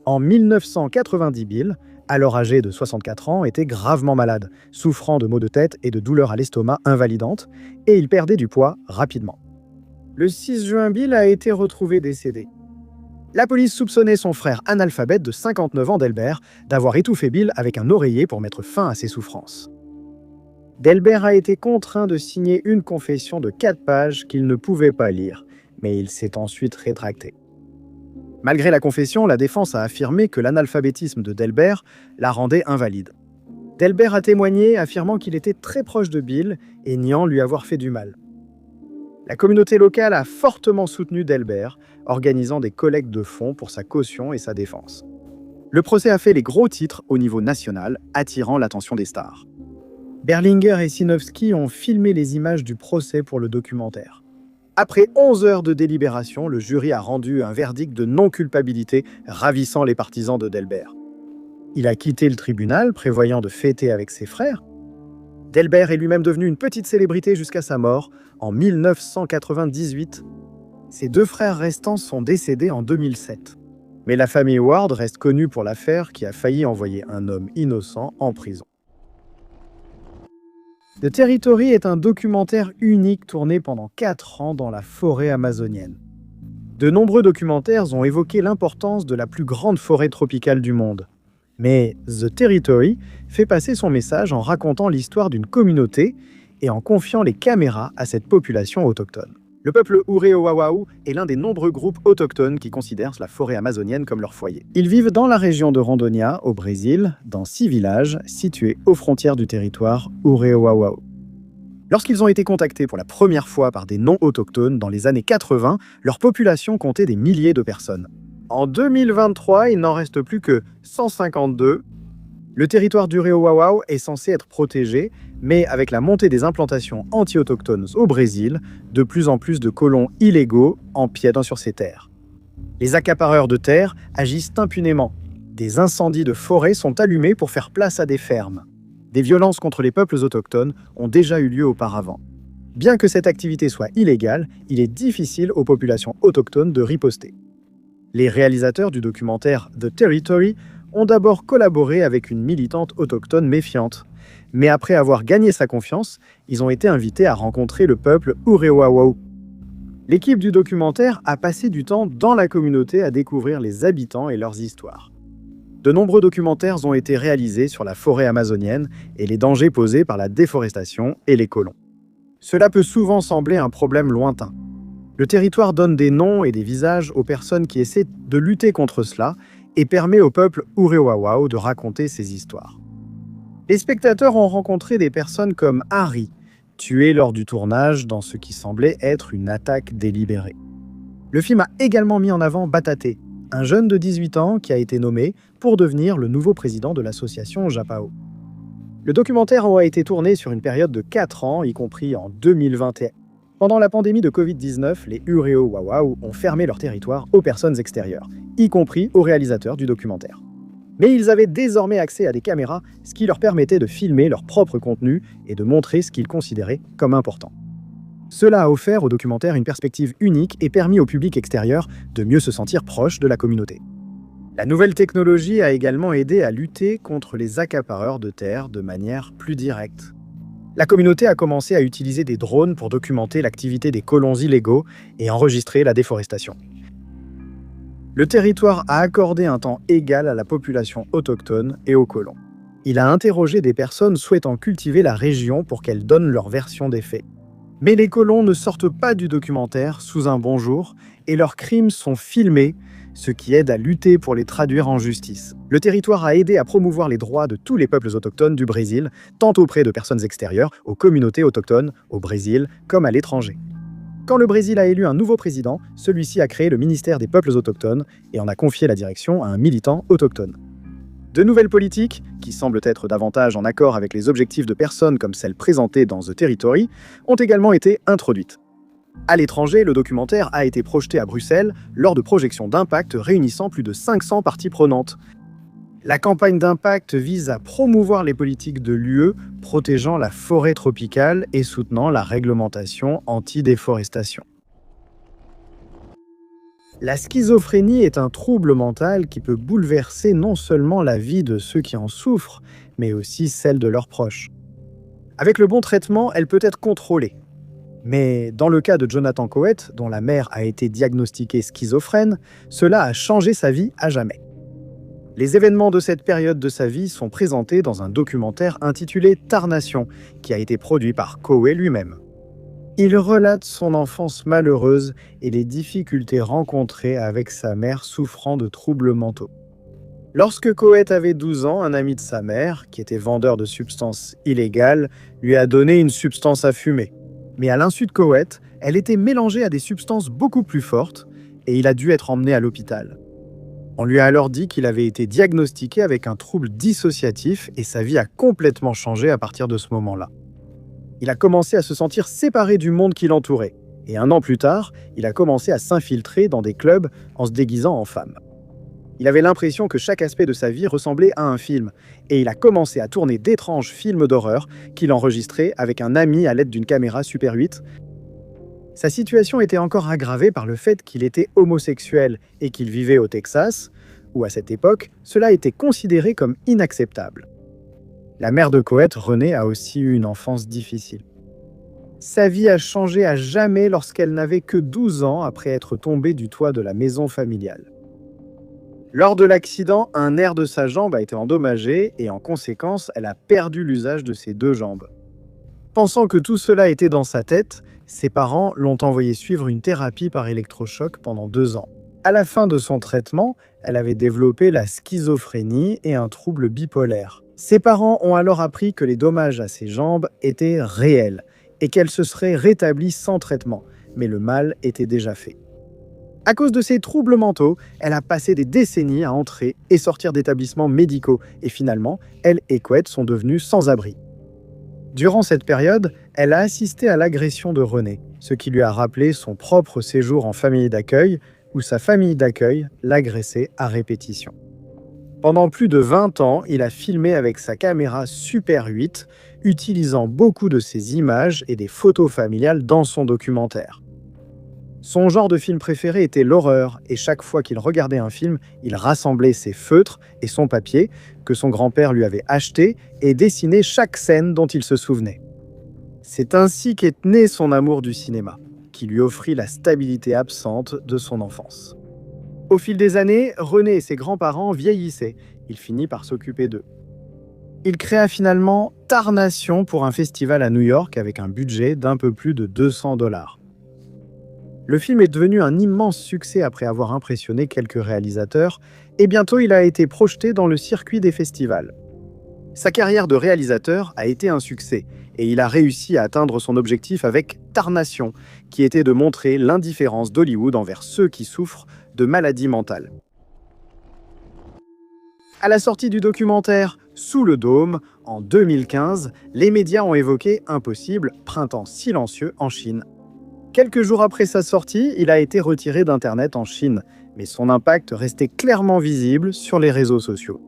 En 1990, Bill, alors âgé de 64 ans, était gravement malade, souffrant de maux de tête et de douleurs à l'estomac invalidantes, et il perdait du poids rapidement. Le 6 juin, Bill a été retrouvé décédé. La police soupçonnait son frère analphabète de 59 ans, Delbert, d'avoir étouffé Bill avec un oreiller pour mettre fin à ses souffrances. Delbert a été contraint de signer une confession de 4 pages qu'il ne pouvait pas lire, mais il s'est ensuite rétracté. Malgré la confession, la défense a affirmé que l'analphabétisme de Delbert la rendait invalide. Delbert a témoigné, affirmant qu'il était très proche de Bill et niant lui avoir fait du mal. La communauté locale a fortement soutenu Delbert, organisant des collectes de fonds pour sa caution et sa défense. Le procès a fait les gros titres au niveau national, attirant l'attention des stars. Berlinger et Sinofsky ont filmé les images du procès pour le documentaire. Après 11 heures de délibération, le jury a rendu un verdict de non-culpabilité ravissant les partisans de Delbert. Il a quitté le tribunal, prévoyant de fêter avec ses frères. Delbert est lui-même devenu une petite célébrité jusqu'à sa mort en 1998. Ses 2 frères restants sont décédés en 2007. Mais la famille Ward reste connue pour l'affaire qui a failli envoyer un homme innocent en prison. The Territory est un documentaire unique tourné pendant 4 ans dans la forêt amazonienne. De nombreux documentaires ont évoqué l'importance de la plus grande forêt tropicale du monde. Mais The Territory fait passer son message en racontant l'histoire d'une communauté et en confiant les caméras à cette population autochtone. Le peuple Ureoawau est l'un des nombreux groupes autochtones qui considèrent la forêt amazonienne comme leur foyer. Ils vivent dans la région de Rondônia, au Brésil, dans 6 villages situés aux frontières du territoire Ureoawau. Lorsqu'ils ont été contactés pour la première fois par des non-autochtones dans les années 80, leur population comptait des milliers de personnes. En 2023, il n'en reste plus que 152. Le territoire d'Ureoawau est censé être protégé, mais avec la montée des implantations anti-autochtones au Brésil, de plus en plus de colons illégaux empiètent sur ces terres. Les accapareurs de terres agissent impunément. Des incendies de forêt sont allumés pour faire place à des fermes. Des violences contre les peuples autochtones ont déjà eu lieu auparavant. Bien que cette activité soit illégale, il est difficile aux populations autochtones de riposter. Les réalisateurs du documentaire The Territory ont d'abord collaboré avec une militante autochtone méfiante. Mais après avoir gagné sa confiance, ils ont été invités à rencontrer le peuple Ureoawau. L'équipe du documentaire a passé du temps dans la communauté à découvrir les habitants et leurs histoires. De nombreux documentaires ont été réalisés sur la forêt amazonienne et les dangers posés par la déforestation et les colons. Cela peut souvent sembler un problème lointain. Le territoire donne des noms et des visages aux personnes qui essaient de lutter contre cela et permet au peuple Ureoawau de raconter ses histoires. Les spectateurs ont rencontré des personnes comme Harry, tué lors du tournage dans ce qui semblait être une attaque délibérée. Le film a également mis en avant Bataté, un jeune de 18 ans qui a été nommé pour devenir le nouveau président de l'association Japao. Le documentaire a été tourné sur une période de 4 ans, y compris en 2021. Pendant la pandémie de Covid-19, les Ureo Wawau ont fermé leur territoire aux personnes extérieures, y compris aux réalisateurs du documentaire. Mais ils avaient désormais accès à des caméras, ce qui leur permettait de filmer leur propre contenu et de montrer ce qu'ils considéraient comme important. Cela a offert au documentaire une perspective unique et permis au public extérieur de mieux se sentir proche de la communauté. La nouvelle technologie a également aidé à lutter contre les accapareurs de terre de manière plus directe. La communauté a commencé à utiliser des drones pour documenter l'activité des colons illégaux et enregistrer la déforestation. Le territoire a accordé un temps égal à la population autochtone et aux colons. Il a interrogé des personnes souhaitant cultiver la région pour qu'elles donnent leur version des faits. Mais les colons ne sortent pas du documentaire sous un bon jour et leurs crimes sont filmés, ce qui aide à lutter pour les traduire en justice. Le territoire a aidé à promouvoir les droits de tous les peuples autochtones du Brésil, tant auprès de personnes extérieures, aux communautés autochtones, au Brésil, comme à l'étranger. Quand le Brésil a élu un nouveau président, celui-ci a créé le ministère des peuples autochtones et en a confié la direction à un militant autochtone. De nouvelles politiques, qui semblent être davantage en accord avec les objectifs de personnes comme celles présentées dans The Territory, ont également été introduites. À l'étranger, le documentaire a été projeté à Bruxelles lors de projections d'impact réunissant plus de 500 parties prenantes. La campagne d'impact vise à promouvoir les politiques de l'UE, protégeant la forêt tropicale et soutenant la réglementation anti-déforestation. La schizophrénie est un trouble mental qui peut bouleverser non seulement la vie de ceux qui en souffrent, mais aussi celle de leurs proches. Avec le bon traitement, elle peut être contrôlée. Mais dans le cas de Jonathan Coët, dont la mère a été diagnostiquée schizophrène, cela a changé sa vie à jamais. Les événements de cette période de sa vie sont présentés dans un documentaire intitulé Tarnation, qui a été produit par Coët lui-même. Il relate son enfance malheureuse et les difficultés rencontrées avec sa mère souffrant de troubles mentaux. Lorsque Coët avait 12 ans, un ami de sa mère, qui était vendeur de substances illégales, lui a donné une substance à fumer. Mais à l'insu de Coët, elle était mélangée à des substances beaucoup plus fortes et il a dû être emmené à l'hôpital. On lui a alors dit qu'il avait été diagnostiqué avec un trouble dissociatif et sa vie a complètement changé à partir de ce moment-là. Il a commencé à se sentir séparé du monde qui l'entourait. Et 1 an plus tard, il a commencé à s'infiltrer dans des clubs en se déguisant en femme. Il avait l'impression que chaque aspect de sa vie ressemblait à un film, et il a commencé à tourner d'étranges films d'horreur qu'il enregistrait avec un ami à l'aide d'une caméra Super 8. Sa situation était encore aggravée par le fait qu'il était homosexuel et qu'il vivait au Texas, où à cette époque, cela était considéré comme inacceptable. La mère de Coët, Renée, a aussi eu une enfance difficile. Sa vie a changé à jamais lorsqu'elle n'avait que 12 ans après être tombée du toit de la maison familiale. Lors de l'accident, un nerf de sa jambe a été endommagé et en conséquence, elle a perdu l'usage de ses 2 jambes. Pensant que tout cela était dans sa tête, ses parents l'ont envoyée suivre une thérapie par électrochoc pendant 2 ans. À la fin de son traitement, elle avait développé la schizophrénie et un trouble bipolaire. Ses parents ont alors appris que les dommages à ses jambes étaient réels et qu'elle se serait rétablie sans traitement, mais le mal était déjà fait. À cause de ses troubles mentaux, elle a passé des décennies à entrer et sortir d'établissements médicaux et finalement, elle et Coët sont devenus sans-abri. Durant cette période, elle a assisté à l'agression de Renée, ce qui lui a rappelé son propre séjour en famille d'accueil, où sa famille d'accueil l'agressait à répétition. Pendant plus de 20 ans, il a filmé avec sa caméra Super 8, utilisant beaucoup de ses images et des photos familiales dans son documentaire. Son genre de film préféré était l'horreur, et chaque fois qu'il regardait un film, il rassemblait ses feutres et son papier, que son grand-père lui avait acheté, et dessinait chaque scène dont il se souvenait. C'est ainsi qu'est né son amour du cinéma, qui lui offrit la stabilité absente de son enfance. Au fil des années, Renée et ses grands-parents vieillissaient. Il finit par s'occuper d'eux. Il créa finalement Tarnation pour un festival à New York avec un budget d'un peu plus de 200 $. Le film est devenu un immense succès après avoir impressionné quelques réalisateurs et bientôt il a été projeté dans le circuit des festivals. Sa carrière de réalisateur a été un succès et il a réussi à atteindre son objectif avec Tarnation, qui était de montrer l'indifférence d'Hollywood envers ceux qui souffrent de maladies mentales. À la sortie du documentaire Sous le dôme, en 2015, les médias ont évoqué un possible printemps silencieux en Chine. Quelques jours après sa sortie, il a été retiré d'Internet en Chine, mais son impact restait clairement visible sur les réseaux sociaux.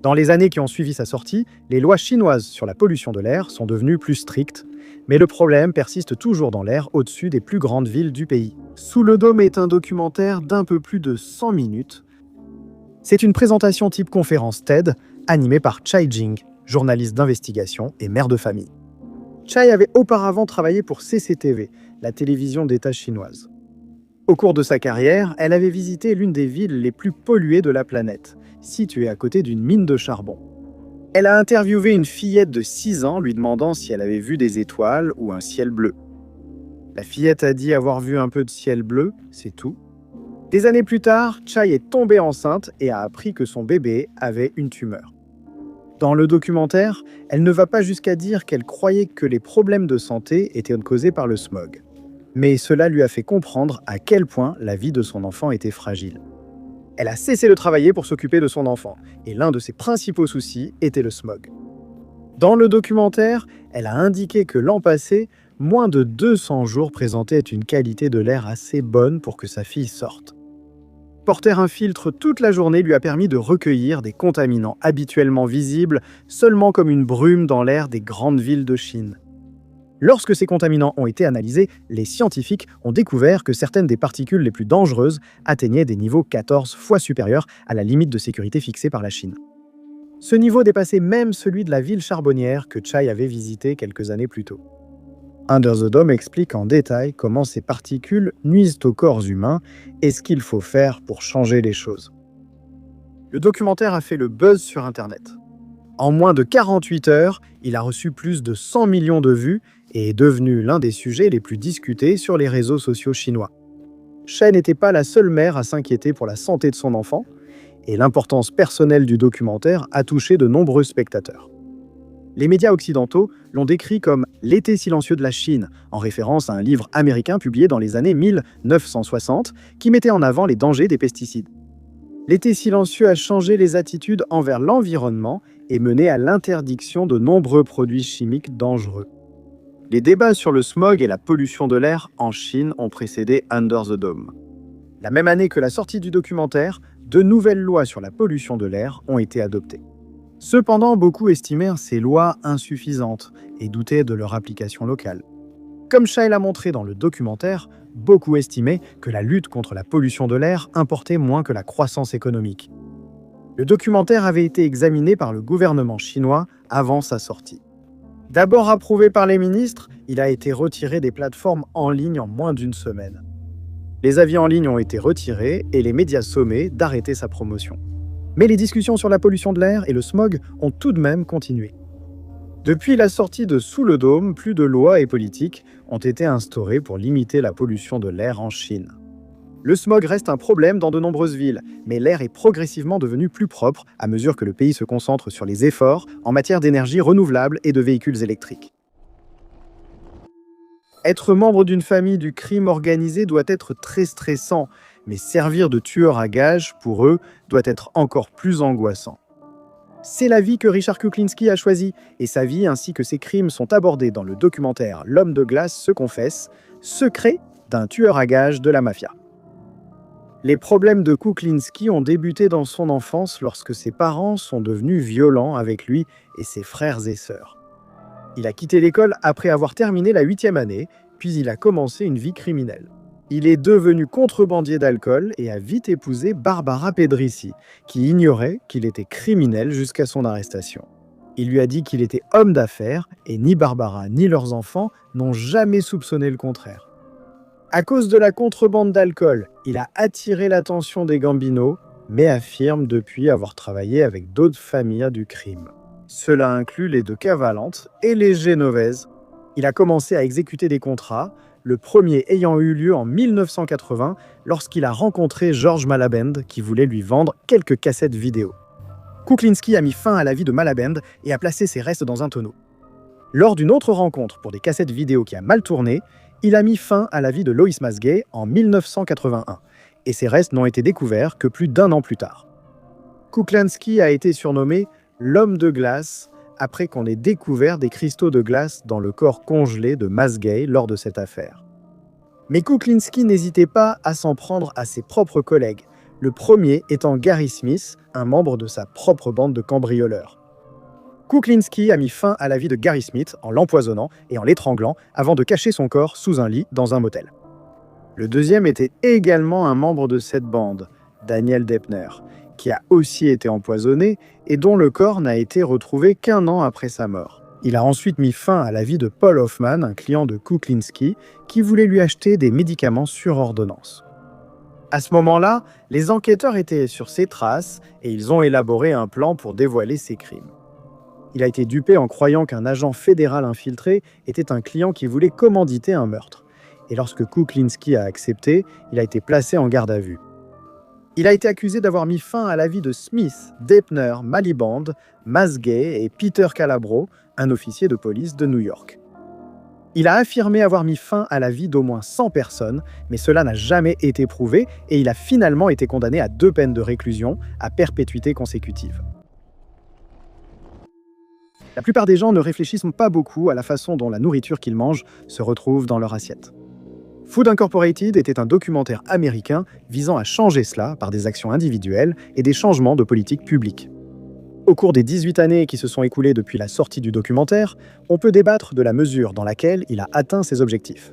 Dans les années qui ont suivi sa sortie, les lois chinoises sur la pollution de l'air sont devenues plus strictes, mais le problème persiste toujours dans l'air au-dessus des plus grandes villes du pays. Sous le dôme est un documentaire d'un peu plus de 100 minutes. C'est une présentation type conférence TED, animée par Chai Jing, journaliste d'investigation et mère de famille. Chai avait auparavant travaillé pour CCTV, la télévision d'État chinoise. Au cours de sa carrière, elle avait visité l'une des villes les plus polluées de la planète, située à côté d'une mine de charbon. Elle a interviewé une fillette de 6 ans lui demandant si elle avait vu des étoiles ou un ciel bleu. La fillette a dit avoir vu un peu de ciel bleu, c'est tout. Des années plus tard, Chai est tombée enceinte et a appris que son bébé avait une tumeur. Dans le documentaire, elle ne va pas jusqu'à dire qu'elle croyait que les problèmes de santé étaient causés par le smog. Mais cela lui a fait comprendre à quel point la vie de son enfant était fragile. Elle a cessé de travailler pour s'occuper de son enfant, et l'un de ses principaux soucis était le smog. Dans le documentaire, elle a indiqué que l'an passé, moins de 200 jours présentaient une qualité de l'air assez bonne pour que sa fille sorte. Porter un filtre toute la journée lui a permis de recueillir des contaminants habituellement visibles seulement comme une brume dans l'air des grandes villes de Chine. Lorsque ces contaminants ont été analysés, les scientifiques ont découvert que certaines des particules les plus dangereuses atteignaient des niveaux 14 fois supérieurs à la limite de sécurité fixée par la Chine. Ce niveau dépassait même celui de la ville charbonnière que Chai avait visitée quelques années plus tôt. Under the Dome explique en détail comment ces particules nuisent au corps humain et ce qu'il faut faire pour changer les choses. Le documentaire a fait le buzz sur Internet. En moins de 48 heures, il a reçu plus de 100 millions de vues et est devenu l'un des sujets les plus discutés sur les réseaux sociaux chinois. Chai n'était pas la seule mère à s'inquiéter pour la santé de son enfant, et l'importance personnelle du documentaire a touché de nombreux spectateurs. Les médias occidentaux l'ont décrit comme « l'été silencieux de la Chine », en référence à un livre américain publié dans les années 1960 qui mettait en avant les dangers des pesticides. L'été silencieux a changé les attitudes envers l'environnement et mené à l'interdiction de nombreux produits chimiques dangereux. Les débats sur le smog et la pollution de l'air en Chine ont précédé Under the Dome. La même année que la sortie du documentaire, de nouvelles lois sur la pollution de l'air ont été adoptées. Cependant, beaucoup estimèrent ces lois insuffisantes et doutaient de leur application locale. Comme Chai l'a montré dans le documentaire, beaucoup estimaient que la lutte contre la pollution de l'air importait moins que la croissance économique. Le documentaire avait été examiné par le gouvernement chinois avant sa sortie. D'abord approuvé par les ministres, il a été retiré des plateformes en ligne en moins d'une semaine. Les avis en ligne ont été retirés et les médias sommés d'arrêter sa promotion. Mais les discussions sur la pollution de l'air et le smog ont tout de même continué. Depuis la sortie de Sous le dôme, plus de lois et politiques ont été instaurées pour limiter la pollution de l'air en Chine. Le smog reste un problème dans de nombreuses villes, mais l'air est progressivement devenu plus propre à mesure que le pays se concentre sur les efforts en matière d'énergie renouvelable et de véhicules électriques. Être membre d'une famille du crime organisé doit être très stressant, mais servir de tueur à gages, pour eux, doit être encore plus angoissant. C'est la vie que Richard Kuklinski a choisie, et sa vie ainsi que ses crimes sont abordés dans le documentaire L'homme de glace se confesse, secret d'un tueur à gages de la mafia. Les problèmes de Kuklinski ont débuté dans son enfance lorsque ses parents sont devenus violents avec lui et ses frères et sœurs. Il a quitté l'école après avoir terminé la 8e année, puis il a commencé une vie criminelle. Il est devenu contrebandier d'alcool et a vite épousé Barbara Pedrici, qui ignorait qu'il était criminel jusqu'à son arrestation. Il lui a dit qu'il était homme d'affaires et ni Barbara ni leurs enfants n'ont jamais soupçonné le contraire. À cause de la contrebande d'alcool, il a attiré l'attention des Gambino, mais affirme depuis avoir travaillé avec d'autres familles du crime. Cela inclut les de Cavalente et les Génovaises. Il a commencé à exécuter des contrats, le premier ayant eu lieu en 1980 lorsqu'il a rencontré George Malaband qui voulait lui vendre quelques cassettes vidéo. Kuklinski a mis fin à la vie de Malaband et a placé ses restes dans un tonneau. Lors d'une autre rencontre pour des cassettes vidéo qui a mal tourné, il a mis fin à la vie de Lois Masgay en 1981, et ses restes n'ont été découverts que plus d'1 an plus tard. Kuklinski a été surnommé « l'homme de glace » après qu'on ait découvert des cristaux de glace dans le corps congelé de Masgay lors de cette affaire. Mais Kuklinski n'hésitait pas à s'en prendre à ses propres collègues, le premier étant Gary Smith, un membre de sa propre bande de cambrioleurs. Kuklinski a mis fin à la vie de Gary Smith en l'empoisonnant et en l'étranglant avant de cacher son corps sous un lit dans un motel. Le deuxième était également un membre de cette bande, Daniel Deppner, qui a aussi été empoisonné et dont le corps n'a été retrouvé qu'1 an après sa mort. Il a ensuite mis fin à la vie de Paul Hoffman, un client de Kuklinski, qui voulait lui acheter des médicaments sur ordonnance. À ce moment-là, les enquêteurs étaient sur ses traces et ils ont élaboré un plan pour dévoiler ses crimes. Il a été dupé en croyant qu'un agent fédéral infiltré était un client qui voulait commanditer un meurtre. Et lorsque Kuklinski a accepté, il a été placé en garde à vue. Il a été accusé d'avoir mis fin à la vie de Smith, Deppner, Maliband, Masgay et Peter Calabro, un officier de police de New York. Il a affirmé avoir mis fin à la vie d'au moins 100 personnes, mais cela n'a jamais été prouvé et il a finalement été condamné à 2 peines de réclusion à perpétuité consécutive. La plupart des gens ne réfléchissent pas beaucoup à la façon dont la nourriture qu'ils mangent se retrouve dans leur assiette. Food Incorporated était un documentaire américain visant à changer cela par des actions individuelles et des changements de politique publique. Au cours des 18 années qui se sont écoulées depuis la sortie du documentaire, on peut débattre de la mesure dans laquelle il a atteint ses objectifs.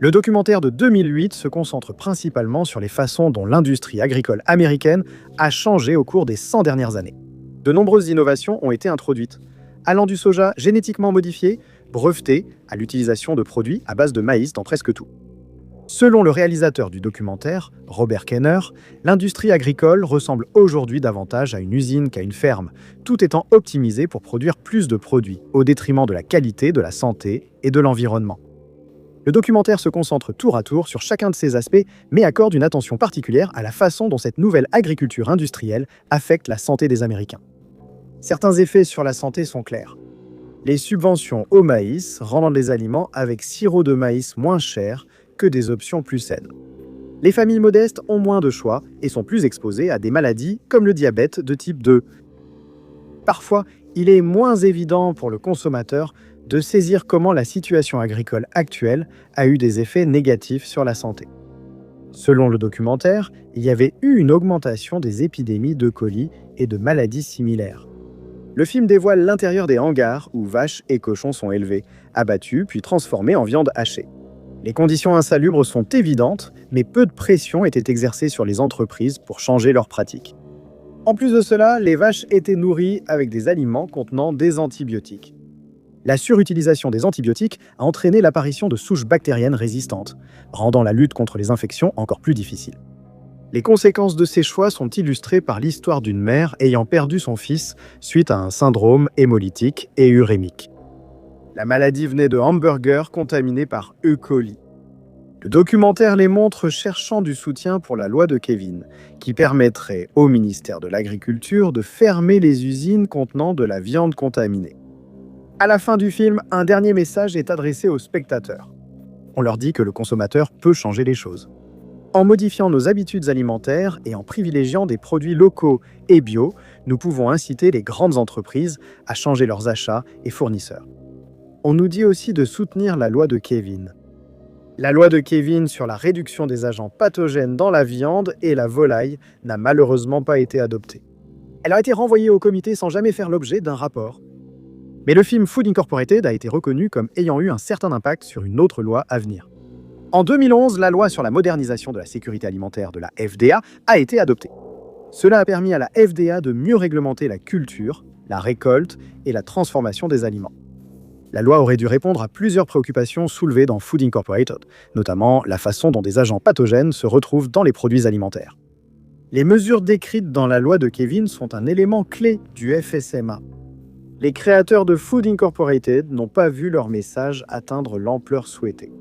Le documentaire de 2008 se concentre principalement sur les façons dont l'industrie agricole américaine a changé au cours des 100 dernières années. De nombreuses innovations ont été introduites, allant du soja génétiquement modifié, breveté, à l'utilisation de produits à base de maïs dans presque tout. Selon le réalisateur du documentaire, Robert Kenner, l'industrie agricole ressemble aujourd'hui davantage à une usine qu'à une ferme, tout étant optimisé pour produire plus de produits, au détriment de la qualité, de la santé et de l'environnement. Le documentaire se concentre tour à tour sur chacun de ces aspects, mais accorde une attention particulière à la façon dont cette nouvelle agriculture industrielle affecte la santé des Américains. Certains effets sur la santé sont clairs. Les subventions au maïs rendent les aliments avec sirop de maïs moins chers que des options plus saines. Les familles modestes ont moins de choix et sont plus exposées à des maladies comme le diabète de type 2. Parfois, il est moins évident pour le consommateur de saisir comment la situation agricole actuelle a eu des effets négatifs sur la santé. Selon le documentaire, il y avait eu une augmentation des épidémies d'E. coli et de maladies similaires. Le film dévoile l'intérieur des hangars où vaches et cochons sont élevés, abattus puis transformés en viande hachée. Les conditions insalubres sont évidentes, mais peu de pression était exercée sur les entreprises pour changer leurs pratiques. En plus de cela, les vaches étaient nourries avec des aliments contenant des antibiotiques. La surutilisation des antibiotiques a entraîné l'apparition de souches bactériennes résistantes, rendant la lutte contre les infections encore plus difficile. Les conséquences de ces choix sont illustrées par l'histoire d'une mère ayant perdu son fils suite à un syndrome hémolytique et urémique. La maladie venait de hamburgers contaminés par E. coli. Le documentaire les montre cherchant du soutien pour la loi de Kevin, qui permettrait au ministère de l'Agriculture de fermer les usines contenant de la viande contaminée. À la fin du film, un dernier message est adressé aux spectateurs. On leur dit que le consommateur peut changer les choses. En modifiant nos habitudes alimentaires et en privilégiant des produits locaux et bio, nous pouvons inciter les grandes entreprises à changer leurs achats et fournisseurs. On nous dit aussi de soutenir la loi de Kevin. La loi de Kevin sur la réduction des agents pathogènes dans la viande et la volaille n'a malheureusement pas été adoptée. Elle a été renvoyée au comité sans jamais faire l'objet d'un rapport. Mais le film Food Incorporated a été reconnu comme ayant eu un certain impact sur une autre loi à venir. En 2011, la loi sur la modernisation de la sécurité alimentaire de la FDA a été adoptée. Cela a permis à la FDA de mieux réglementer la culture, la récolte et la transformation des aliments. La loi aurait dû répondre à plusieurs préoccupations soulevées dans Food Incorporated, notamment la façon dont des agents pathogènes se retrouvent dans les produits alimentaires. Les mesures décrites dans la loi de Kevin sont un élément clé du FSMA. Les créateurs de Food Incorporated n'ont pas vu leur message atteindre l'ampleur souhaitée.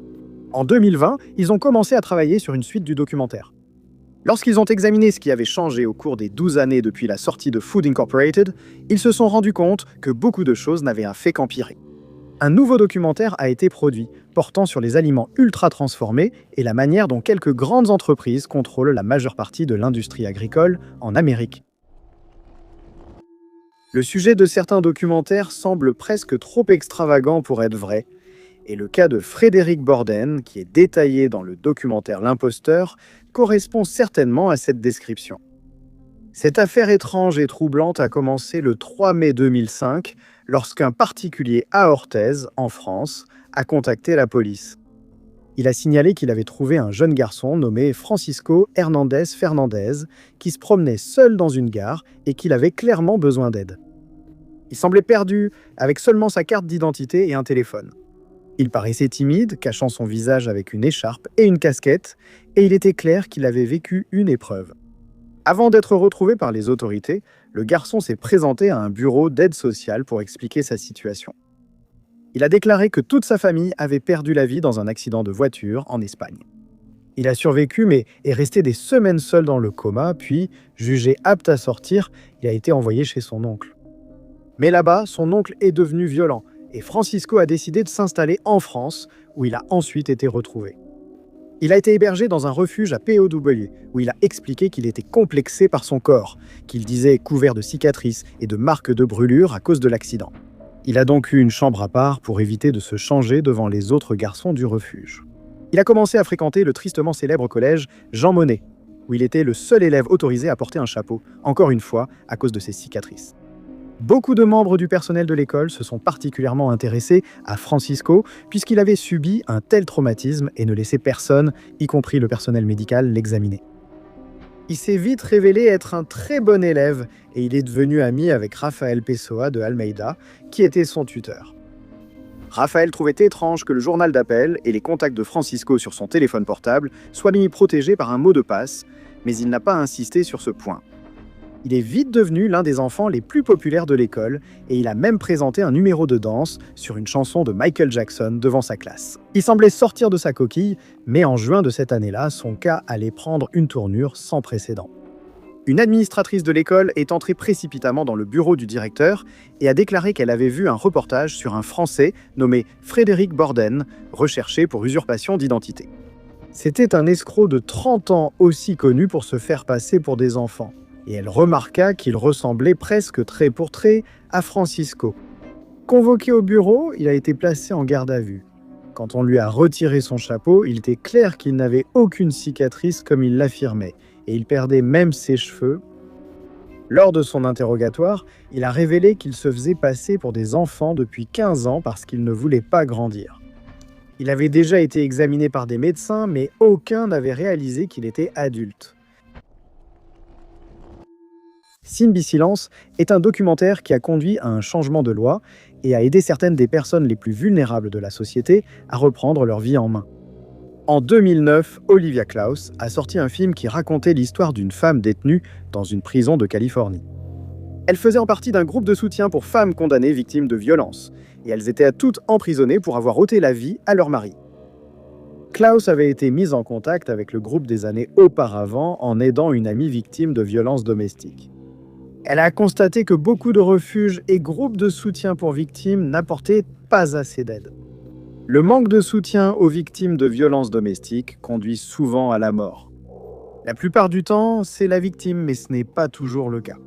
En 2020, ils ont commencé à travailler sur une suite du documentaire. Lorsqu'ils ont examiné ce qui avait changé au cours des 12 années depuis la sortie de Food Incorporated, ils se sont rendus compte que beaucoup de choses n'avaient fait qu'empirer. Un nouveau documentaire a été produit, portant sur les aliments ultra transformés et la manière dont quelques grandes entreprises contrôlent la majeure partie de l'industrie agricole en Amérique. Le sujet de certains documentaires semble presque trop extravagant pour être vrai, et le cas de Frédéric Borden, qui est détaillé dans le documentaire L'Imposteur, correspond certainement à cette description. Cette affaire étrange et troublante a commencé le 3 mai 2005, lorsqu'un particulier à Orthez, en France, a contacté la police. Il a signalé qu'il avait trouvé un jeune garçon nommé Francisco Hernandez Fernandez, qui se promenait seul dans une gare et qu'il avait clairement besoin d'aide. Il semblait perdu, avec seulement sa carte d'identité et un téléphone. Il paraissait timide, cachant son visage avec une écharpe et une casquette, et il était clair qu'il avait vécu une épreuve. Avant d'être retrouvé par les autorités, le garçon s'est présenté à un bureau d'aide sociale pour expliquer sa situation. Il a déclaré que toute sa famille avait perdu la vie dans un accident de voiture en Espagne. Il a survécu mais est resté des semaines seul dans le coma, puis, jugé apte à sortir, il a été envoyé chez son oncle. Mais là-bas, son oncle est devenu violent, et Francisco a décidé de s'installer en France, où il a ensuite été retrouvé. Il a été hébergé dans un refuge à POW, où il a expliqué qu'il était complexé par son corps, qu'il disait couvert de cicatrices et de marques de brûlures à cause de l'accident. Il a donc eu une chambre à part pour éviter de se changer devant les autres garçons du refuge. Il a commencé à fréquenter le tristement célèbre collège Jean Monnet, où il était le seul élève autorisé à porter un chapeau, encore une fois à cause de ses cicatrices. Beaucoup de membres du personnel de l'école se sont particulièrement intéressés à Francisco puisqu'il avait subi un tel traumatisme et ne laissait personne, y compris le personnel médical, l'examiner. Il s'est vite révélé être un très bon élève et il est devenu ami avec Rafael Pessoa de Almeida, qui était son tuteur. Rafael trouvait étrange que le journal d'appel et les contacts de Francisco sur son téléphone portable soient mis protégés par un mot de passe, mais il n'a pas insisté sur ce point. Il est vite devenu l'un des enfants les plus populaires de l'école et il a même présenté un numéro de danse sur une chanson de Michael Jackson devant sa classe. Il semblait sortir de sa coquille, mais en juin de cette année-là, son cas allait prendre une tournure sans précédent. Une administratrice de l'école est entrée précipitamment dans le bureau du directeur et a déclaré qu'elle avait vu un reportage sur un Français nommé Frédéric Borden, recherché pour usurpation d'identité. C'était un escroc de 30 ans aussi connu pour se faire passer pour des enfants. Et elle remarqua qu'il ressemblait presque trait pour trait à Francisco. Convoqué au bureau, il a été placé en garde à vue. Quand on lui a retiré son chapeau, il était clair qu'il n'avait aucune cicatrice comme il l'affirmait, et il perdait même ses cheveux. Lors de son interrogatoire, il a révélé qu'il se faisait passer pour des enfants depuis 15 ans parce qu'il ne voulait pas grandir. Il avait déjà été examiné par des médecins, mais aucun n'avait réalisé qu'il était adulte. Simbi Silence est un documentaire qui a conduit à un changement de loi et a aidé certaines des personnes les plus vulnérables de la société à reprendre leur vie en main. En 2009, Olivia Klaus a sorti un film qui racontait l'histoire d'une femme détenue dans une prison de Californie. Elle faisait en partie d'un groupe de soutien pour femmes condamnées victimes de violences, et elles étaient toutes emprisonnées pour avoir ôté la vie à leur mari. Klaus avait été mise en contact avec le groupe des années auparavant en aidant une amie victime de violences domestiques. Elle a constaté que beaucoup de refuges et groupes de soutien pour victimes n'apportaient pas assez d'aide. Le manque de soutien aux victimes de violences domestiques conduit souvent à la mort. La plupart du temps, c'est la victime, mais ce n'est pas toujours le cas.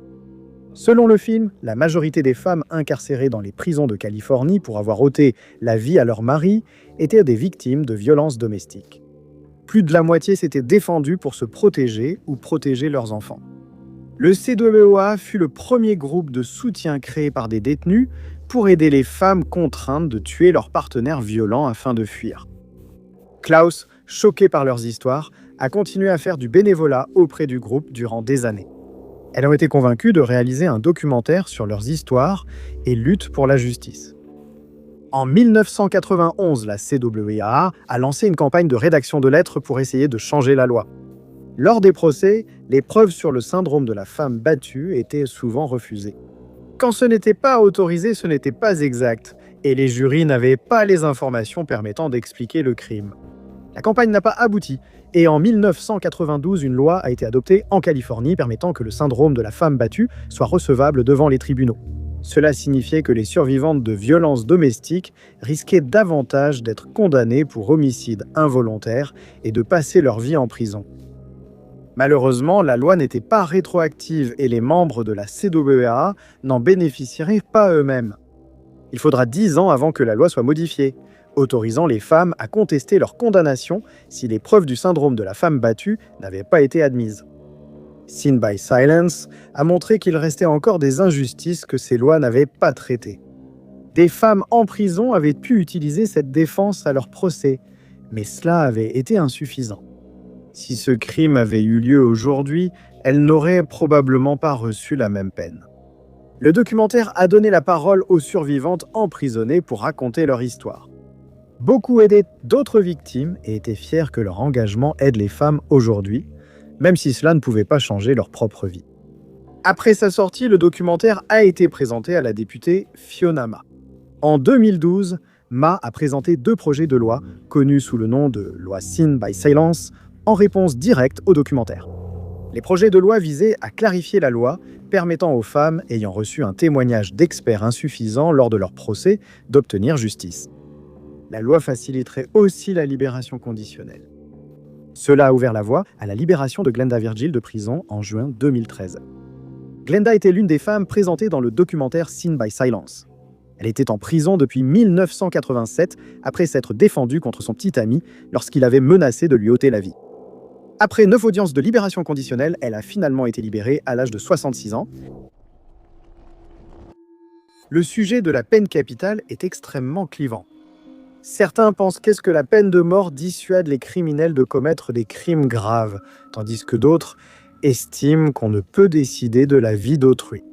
Selon le film, la majorité des femmes incarcérées dans les prisons de Californie pour avoir ôté la vie à leur mari étaient des victimes de violences domestiques. Plus de la moitié s'étaient défendues pour se protéger ou protéger leurs enfants. Le CWA fut le premier groupe de soutien créé par des détenus pour aider les femmes contraintes de tuer leurs partenaires violents afin de fuir. Klaus, choqué par leurs histoires, a continué à faire du bénévolat auprès du groupe durant des années. Elles ont été convaincues de réaliser un documentaire sur leurs histoires et luttent pour la justice. En 1991, la CWA a lancé une campagne de rédaction de lettres pour essayer de changer la loi. Lors des procès, les preuves sur le syndrome de la femme battue étaient souvent refusées. Quand ce n'était pas autorisé, ce n'était pas exact, et les jurys n'avaient pas les informations permettant d'expliquer le crime. La campagne n'a pas abouti, et en 1992, une loi a été adoptée en Californie permettant que le syndrome de la femme battue soit recevable devant les tribunaux. Cela signifiait que les survivantes de violences domestiques risquaient davantage d'être condamnées pour homicide involontaire et de passer leur vie en prison. Malheureusement, la loi n'était pas rétroactive et les membres de la CWA n'en bénéficieraient pas eux-mêmes. Il faudra 10 ans avant que la loi soit modifiée, autorisant les femmes à contester leur condamnation si les preuves du syndrome de la femme battue n'avaient pas été admises. Sin by Silence a montré qu'il restait encore des injustices que ces lois n'avaient pas traitées. Des femmes en prison avaient pu utiliser cette défense à leur procès, mais cela avait été insuffisant. Si ce crime avait eu lieu aujourd'hui, elles n'auraient probablement pas reçu la même peine. Le documentaire a donné la parole aux survivantes emprisonnées pour raconter leur histoire. Beaucoup aidaient d'autres victimes et étaient fiers que leur engagement aide les femmes aujourd'hui, même si cela ne pouvait pas changer leur propre vie. Après sa sortie, le documentaire a été présenté à la députée Fiona Ma. En 2012, Ma a présenté 2 projets de loi, connus sous le nom de loi Sin by Silence, en réponse directe au documentaire. Les projets de loi visaient à clarifier la loi, permettant aux femmes ayant reçu un témoignage d'experts insuffisant lors de leur procès d'obtenir justice. La loi faciliterait aussi la libération conditionnelle. Cela a ouvert la voie à la libération de Glenda Virgil de prison en juin 2013. Glenda était l'une des femmes présentées dans le documentaire Sin by Silence. Elle était en prison depuis 1987 après s'être défendue contre son petit ami lorsqu'il avait menacé de lui ôter la vie. Après 9 audiences de libération conditionnelle, elle a finalement été libérée à l'âge de 66 ans. Le sujet de la peine capitale est extrêmement clivant. Certains pensent qu'est-ce que la peine de mort dissuade les criminels de commettre des crimes graves, tandis que d'autres estiment qu'on ne peut décider de la vie d'autrui.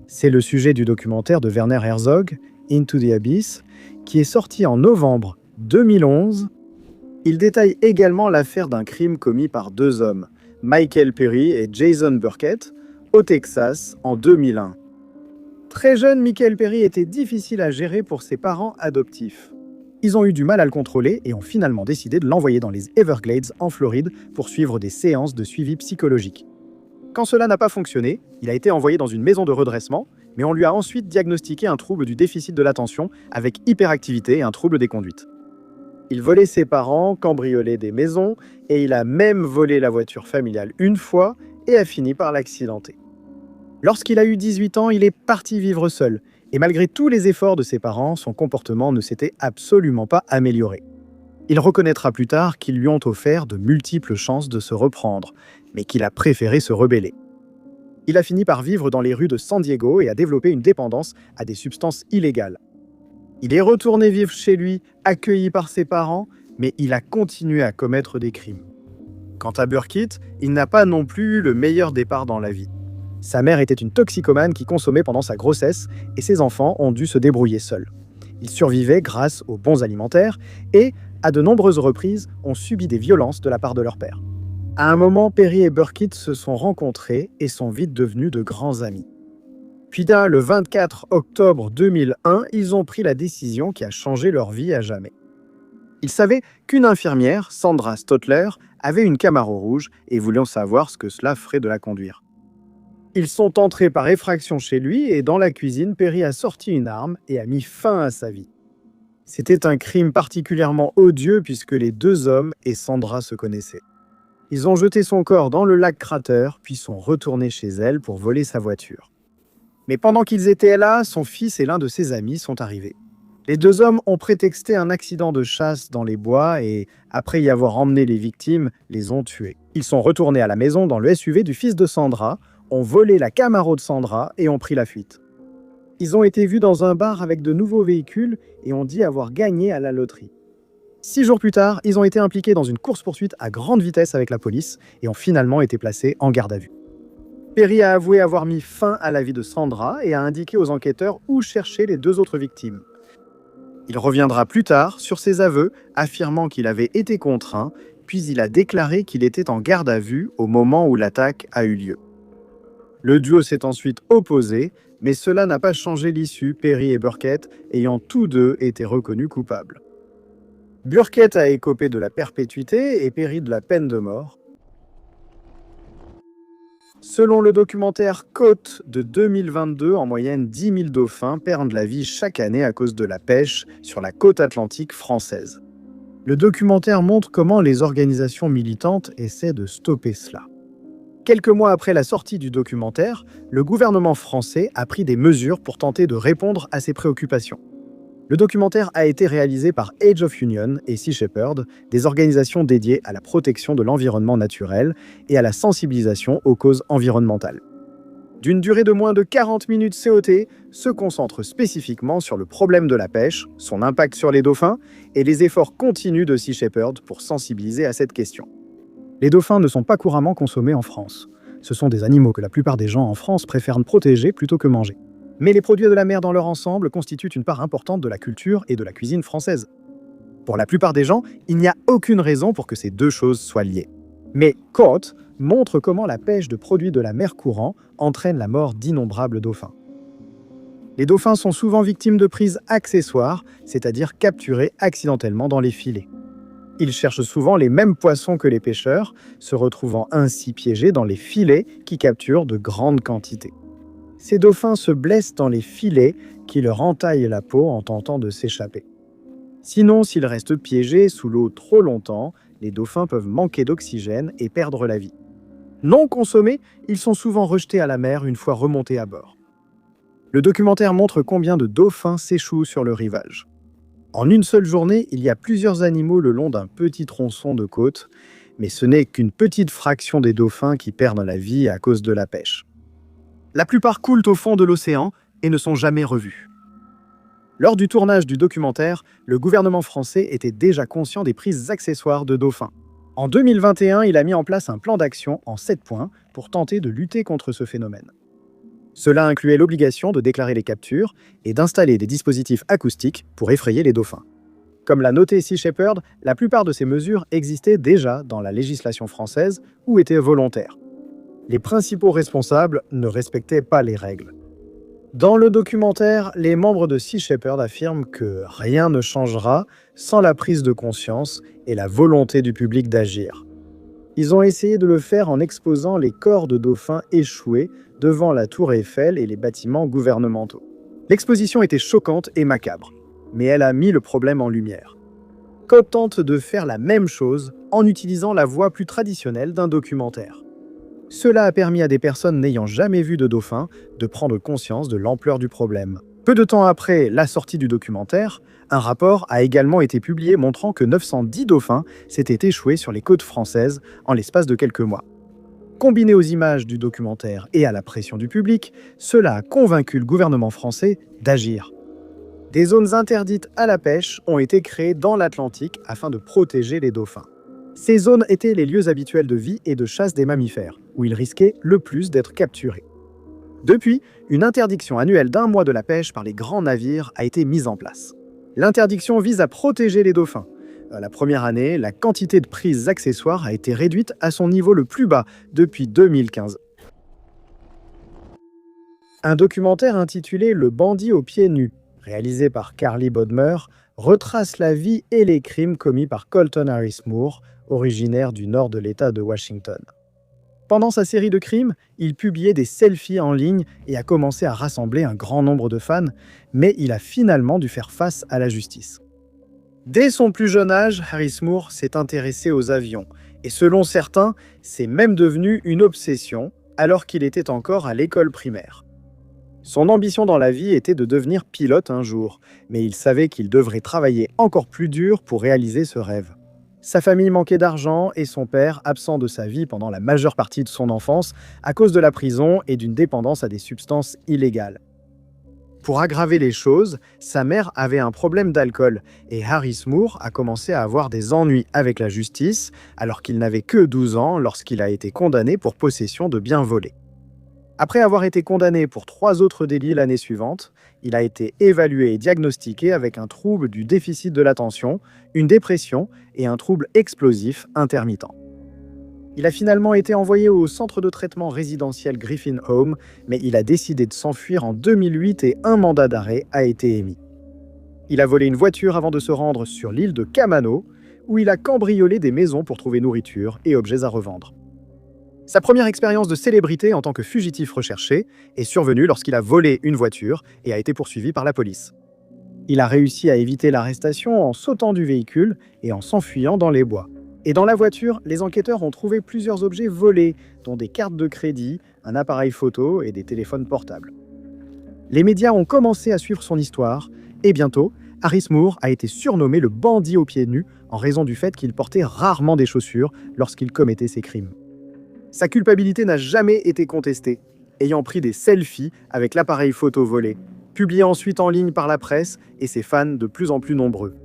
C'est le sujet du documentaire de Werner Herzog, Into the Abyss, qui est sorti en novembre 2011. Il détaille également l'affaire d'un crime commis par 2 hommes, Michael Perry et Jason Burkett, au Texas en 2001. Très jeune, Michael Perry était difficile à gérer pour ses parents adoptifs. Ils ont eu du mal à le contrôler et ont finalement décidé de l'envoyer dans les Everglades en Floride pour suivre des séances de suivi psychologique. Quand cela n'a pas fonctionné, il a été envoyé dans une maison de redressement, mais on lui a ensuite diagnostiqué un trouble du déficit de l'attention avec hyperactivité et un trouble des conduites. Il volait ses parents, cambriolait des maisons, et il a même volé la voiture familiale une fois et a fini par l'accidenter. Lorsqu'il a eu 18 ans, il est parti vivre seul, et malgré tous les efforts de ses parents, son comportement ne s'était absolument pas amélioré. Il reconnaîtra plus tard qu'ils lui ont offert de multiples chances de se reprendre, mais qu'il a préféré se rebeller. Il a fini par vivre dans les rues de San Diego et a développé une dépendance à des substances illégales. Il est retourné vivre chez lui, accueilli par ses parents, mais il a continué à commettre des crimes. Quant à Burkett, il n'a pas non plus eu le meilleur départ dans la vie. Sa mère était une toxicomane qui consommait pendant sa grossesse et ses enfants ont dû se débrouiller seuls. Ils survivaient grâce aux bons alimentaires et, à de nombreuses reprises, ont subi des violences de la part de leur père. À un moment, Perry et Burkett se sont rencontrés et sont vite devenus de grands amis. Puis là, le 24 octobre 2001, ils ont pris la décision qui a changé leur vie à jamais. Ils savaient qu'une infirmière, Sandra Stotler, avait une Camaro rouge et voulaient savoir ce que cela ferait de la conduire. Ils sont entrés par effraction chez lui et dans la cuisine, Perry a sorti une arme et a mis fin à sa vie. C'était un crime particulièrement odieux puisque les 2 hommes et Sandra se connaissaient. Ils ont jeté son corps dans le lac Crater puis sont retournés chez elle pour voler sa voiture. Mais pendant qu'ils étaient là, son fils et l'un de ses amis sont arrivés. Les 2 hommes ont prétexté un accident de chasse dans les bois et, après y avoir emmené les victimes, les ont tués. Ils sont retournés à la maison dans le SUV du fils de Sandra, ont volé la Camaro de Sandra et ont pris la fuite. Ils ont été vus dans un bar avec de nouveaux véhicules et ont dit avoir gagné à la loterie. 6 jours plus tard, ils ont été impliqués dans une course-poursuite à grande vitesse avec la police et ont finalement été placés en garde à vue. Perry a avoué avoir mis fin à la vie de Sandra et a indiqué aux enquêteurs où chercher les 2 autres victimes. Il reviendra plus tard sur ses aveux, affirmant qu'il avait été contraint, puis il a déclaré qu'il était en garde à vue au moment où l'attaque a eu lieu. Le duo s'est ensuite opposé, mais cela n'a pas changé l'issue, Perry et Burkett ayant tous 2 été reconnus coupables. Burkett a écopé de la perpétuité et péri de la peine de mort. Selon le documentaire Côte de 2022, en moyenne 10 000 dauphins perdent la vie chaque année à cause de la pêche sur la côte atlantique française. Le documentaire montre comment les organisations militantes essaient de stopper cela. Quelques mois après la sortie du documentaire, le gouvernement français a pris des mesures pour tenter de répondre à ces préoccupations. Le documentaire a été réalisé par Age of Union et Sea Shepherd, des organisations dédiées à la protection de l'environnement naturel et à la sensibilisation aux causes environnementales. D'une durée de moins de 40 minutes, COT se concentre spécifiquement sur le problème de la pêche, son impact sur les dauphins et les efforts continus de Sea Shepherd pour sensibiliser à cette question. Les dauphins ne sont pas couramment consommés en France. Ce sont des animaux que la plupart des gens en France préfèrent protéger plutôt que manger. Mais les produits de la mer dans leur ensemble constituent une part importante de la culture et de la cuisine française. Pour la plupart des gens, il n'y a aucune raison pour que ces deux choses soient liées. Mais Côte montre comment la pêche de produits de la mer courant entraîne la mort d'innombrables dauphins. Les dauphins sont souvent victimes de prises accessoires, c'est-à-dire capturés accidentellement dans les filets. Ils cherchent souvent les mêmes poissons que les pêcheurs, se retrouvant ainsi piégés dans les filets qui capturent de grandes quantités. Ces dauphins se blessent dans les filets qui leur entaillent la peau en tentant de s'échapper. Sinon, s'ils restent piégés sous l'eau trop longtemps, les dauphins peuvent manquer d'oxygène et perdre la vie. Non consommés, ils sont souvent rejetés à la mer une fois remontés à bord. Le documentaire montre combien de dauphins s'échouent sur le rivage. En une seule journée, il y a plusieurs animaux le long d'un petit tronçon de côte, mais ce n'est qu'une petite fraction des dauphins qui perdent la vie à cause de la pêche. La plupart coulent au fond de l'océan et ne sont jamais revus. Lors du tournage du documentaire, le gouvernement français était déjà conscient des prises accessoires de dauphins. En 2021, il a mis en place un plan d'action en 7 points pour tenter de lutter contre ce phénomène. Cela incluait l'obligation de déclarer les captures et d'installer des dispositifs acoustiques pour effrayer les dauphins. Comme l'a noté Sea Shepherd, la plupart de ces mesures existaient déjà dans la législation française ou étaient volontaires. Les principaux responsables ne respectaient pas les règles. Dans le documentaire, les membres de Sea Shepherd affirment que rien ne changera sans la prise de conscience et la volonté du public d'agir. Ils ont essayé de le faire en exposant les corps de dauphins échoués devant la tour Eiffel et les bâtiments gouvernementaux. L'exposition était choquante et macabre, mais elle a mis le problème en lumière. Côte tente de faire la même chose en utilisant la voix plus traditionnelle d'un documentaire. Cela a permis à des personnes n'ayant jamais vu de dauphins de prendre conscience de l'ampleur du problème. Peu de temps après la sortie du documentaire, un rapport a également été publié montrant que 910 dauphins s'étaient échoués sur les côtes françaises en l'espace de quelques mois. Combiné aux images du documentaire et à la pression du public, cela a convaincu le gouvernement français d'agir. Des zones interdites à la pêche ont été créées dans l'Atlantique afin de protéger les dauphins. Ces zones étaient les lieux habituels de vie et de chasse des mammifères, où ils risquaient le plus d'être capturés. Depuis, une interdiction annuelle d'1 mois de la pêche par les grands navires a été mise en place. L'interdiction vise à protéger les dauphins. La première année, la quantité de prises accessoires a été réduite à son niveau le plus bas depuis 2015. Un documentaire intitulé « Le bandit aux pieds nus », réalisé par Carly Bodmer, retrace la vie et les crimes commis par Colton Harris Moore, originaire du nord de l'État de Washington. Pendant sa série de crimes, il publiait des selfies en ligne et a commencé à rassembler un grand nombre de fans, mais il a finalement dû faire face à la justice. Dès son plus jeune âge, Harris Moore s'est intéressé aux avions, et selon certains, c'est même devenu une obsession alors qu'il était encore à l'école primaire. Son ambition dans la vie était de devenir pilote un jour, mais il savait qu'il devrait travailler encore plus dur pour réaliser ce rêve. Sa famille manquait d'argent et son père, absent de sa vie pendant la majeure partie de son enfance, à cause de la prison et d'une dépendance à des substances illégales. Pour aggraver les choses, sa mère avait un problème d'alcool et Harris Moore a commencé à avoir des ennuis avec la justice alors qu'il n'avait que 12 ans lorsqu'il a été condamné pour possession de biens volés. Après avoir été condamné pour 3 autres délits l'année suivante, il a été évalué et diagnostiqué avec un trouble du déficit de l'attention, une dépression et un trouble explosif intermittent. Il a finalement été envoyé au centre de traitement résidentiel Griffin Home, mais il a décidé de s'enfuir en 2008 et un mandat d'arrêt a été émis. Il a volé une voiture avant de se rendre sur l'île de Camano, où il a cambriolé des maisons pour trouver nourriture et objets à revendre. Sa première expérience de célébrité en tant que fugitif recherché est survenue lorsqu'il a volé une voiture et a été poursuivi par la police. Il a réussi à éviter l'arrestation en sautant du véhicule et en s'enfuyant dans les bois. Et dans la voiture, les enquêteurs ont trouvé plusieurs objets volés, dont des cartes de crédit, un appareil photo et des téléphones portables. Les médias ont commencé à suivre son histoire, et bientôt, Harris Moore a été surnommé le bandit aux pieds nus en raison du fait qu'il portait rarement des chaussures lorsqu'il commettait ses crimes. Sa culpabilité n'a jamais été contestée, ayant pris des selfies avec l'appareil photo volé, publié ensuite en ligne par la presse et ses fans de plus en plus nombreux.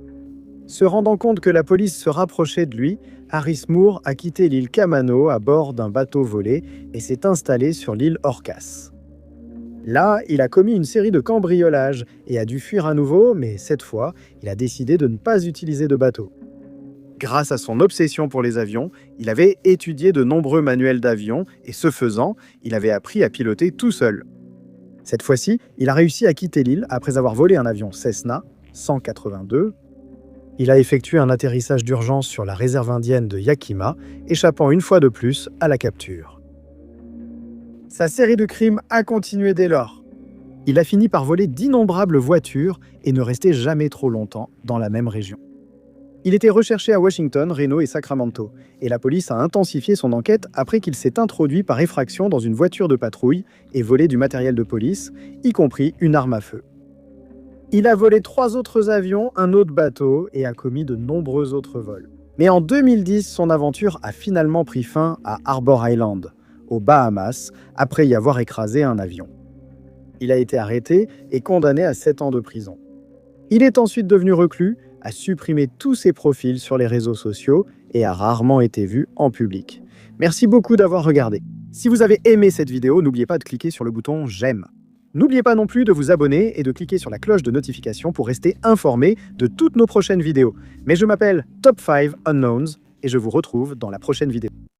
Se rendant compte que la police se rapprochait de lui, Harris Moore a quitté l'île Camano à bord d'un bateau volé et s'est installé sur l'île Orcas. Là, il a commis une série de cambriolages et a dû fuir à nouveau, mais cette fois, il a décidé de ne pas utiliser de bateau. Grâce à son obsession pour les avions, il avait étudié de nombreux manuels d'avions et ce faisant, il avait appris à piloter tout seul. Cette fois-ci, il a réussi à quitter l'île après avoir volé un avion Cessna 182. Il a effectué un atterrissage d'urgence sur la réserve indienne de Yakima, échappant une fois de plus à la capture. Sa série de crimes a continué dès lors. Il a fini par voler d'innombrables voitures et ne restait jamais trop longtemps dans la même région. Il était recherché à Washington, Reno et Sacramento, et la police a intensifié son enquête après qu'il s'est introduit par effraction dans une voiture de patrouille et volé du matériel de police, y compris une arme à feu. Il a volé 3 autres avions, un autre bateau et a commis de nombreux autres vols. Mais en 2010, son aventure a finalement pris fin à Harbor Island, aux Bahamas, après y avoir écrasé un avion. Il a été arrêté et condamné à 7 ans de prison. Il est ensuite devenu reclus, a supprimé tous ses profils sur les réseaux sociaux et a rarement été vu en public. Merci beaucoup d'avoir regardé. Si vous avez aimé cette vidéo, n'oubliez pas de cliquer sur le bouton « J'aime ». N'oubliez pas non plus de vous abonner et de cliquer sur la cloche de notification pour rester informé de toutes nos prochaines vidéos. Mais je m'appelle Top 5 Unknowns et je vous retrouve dans la prochaine vidéo.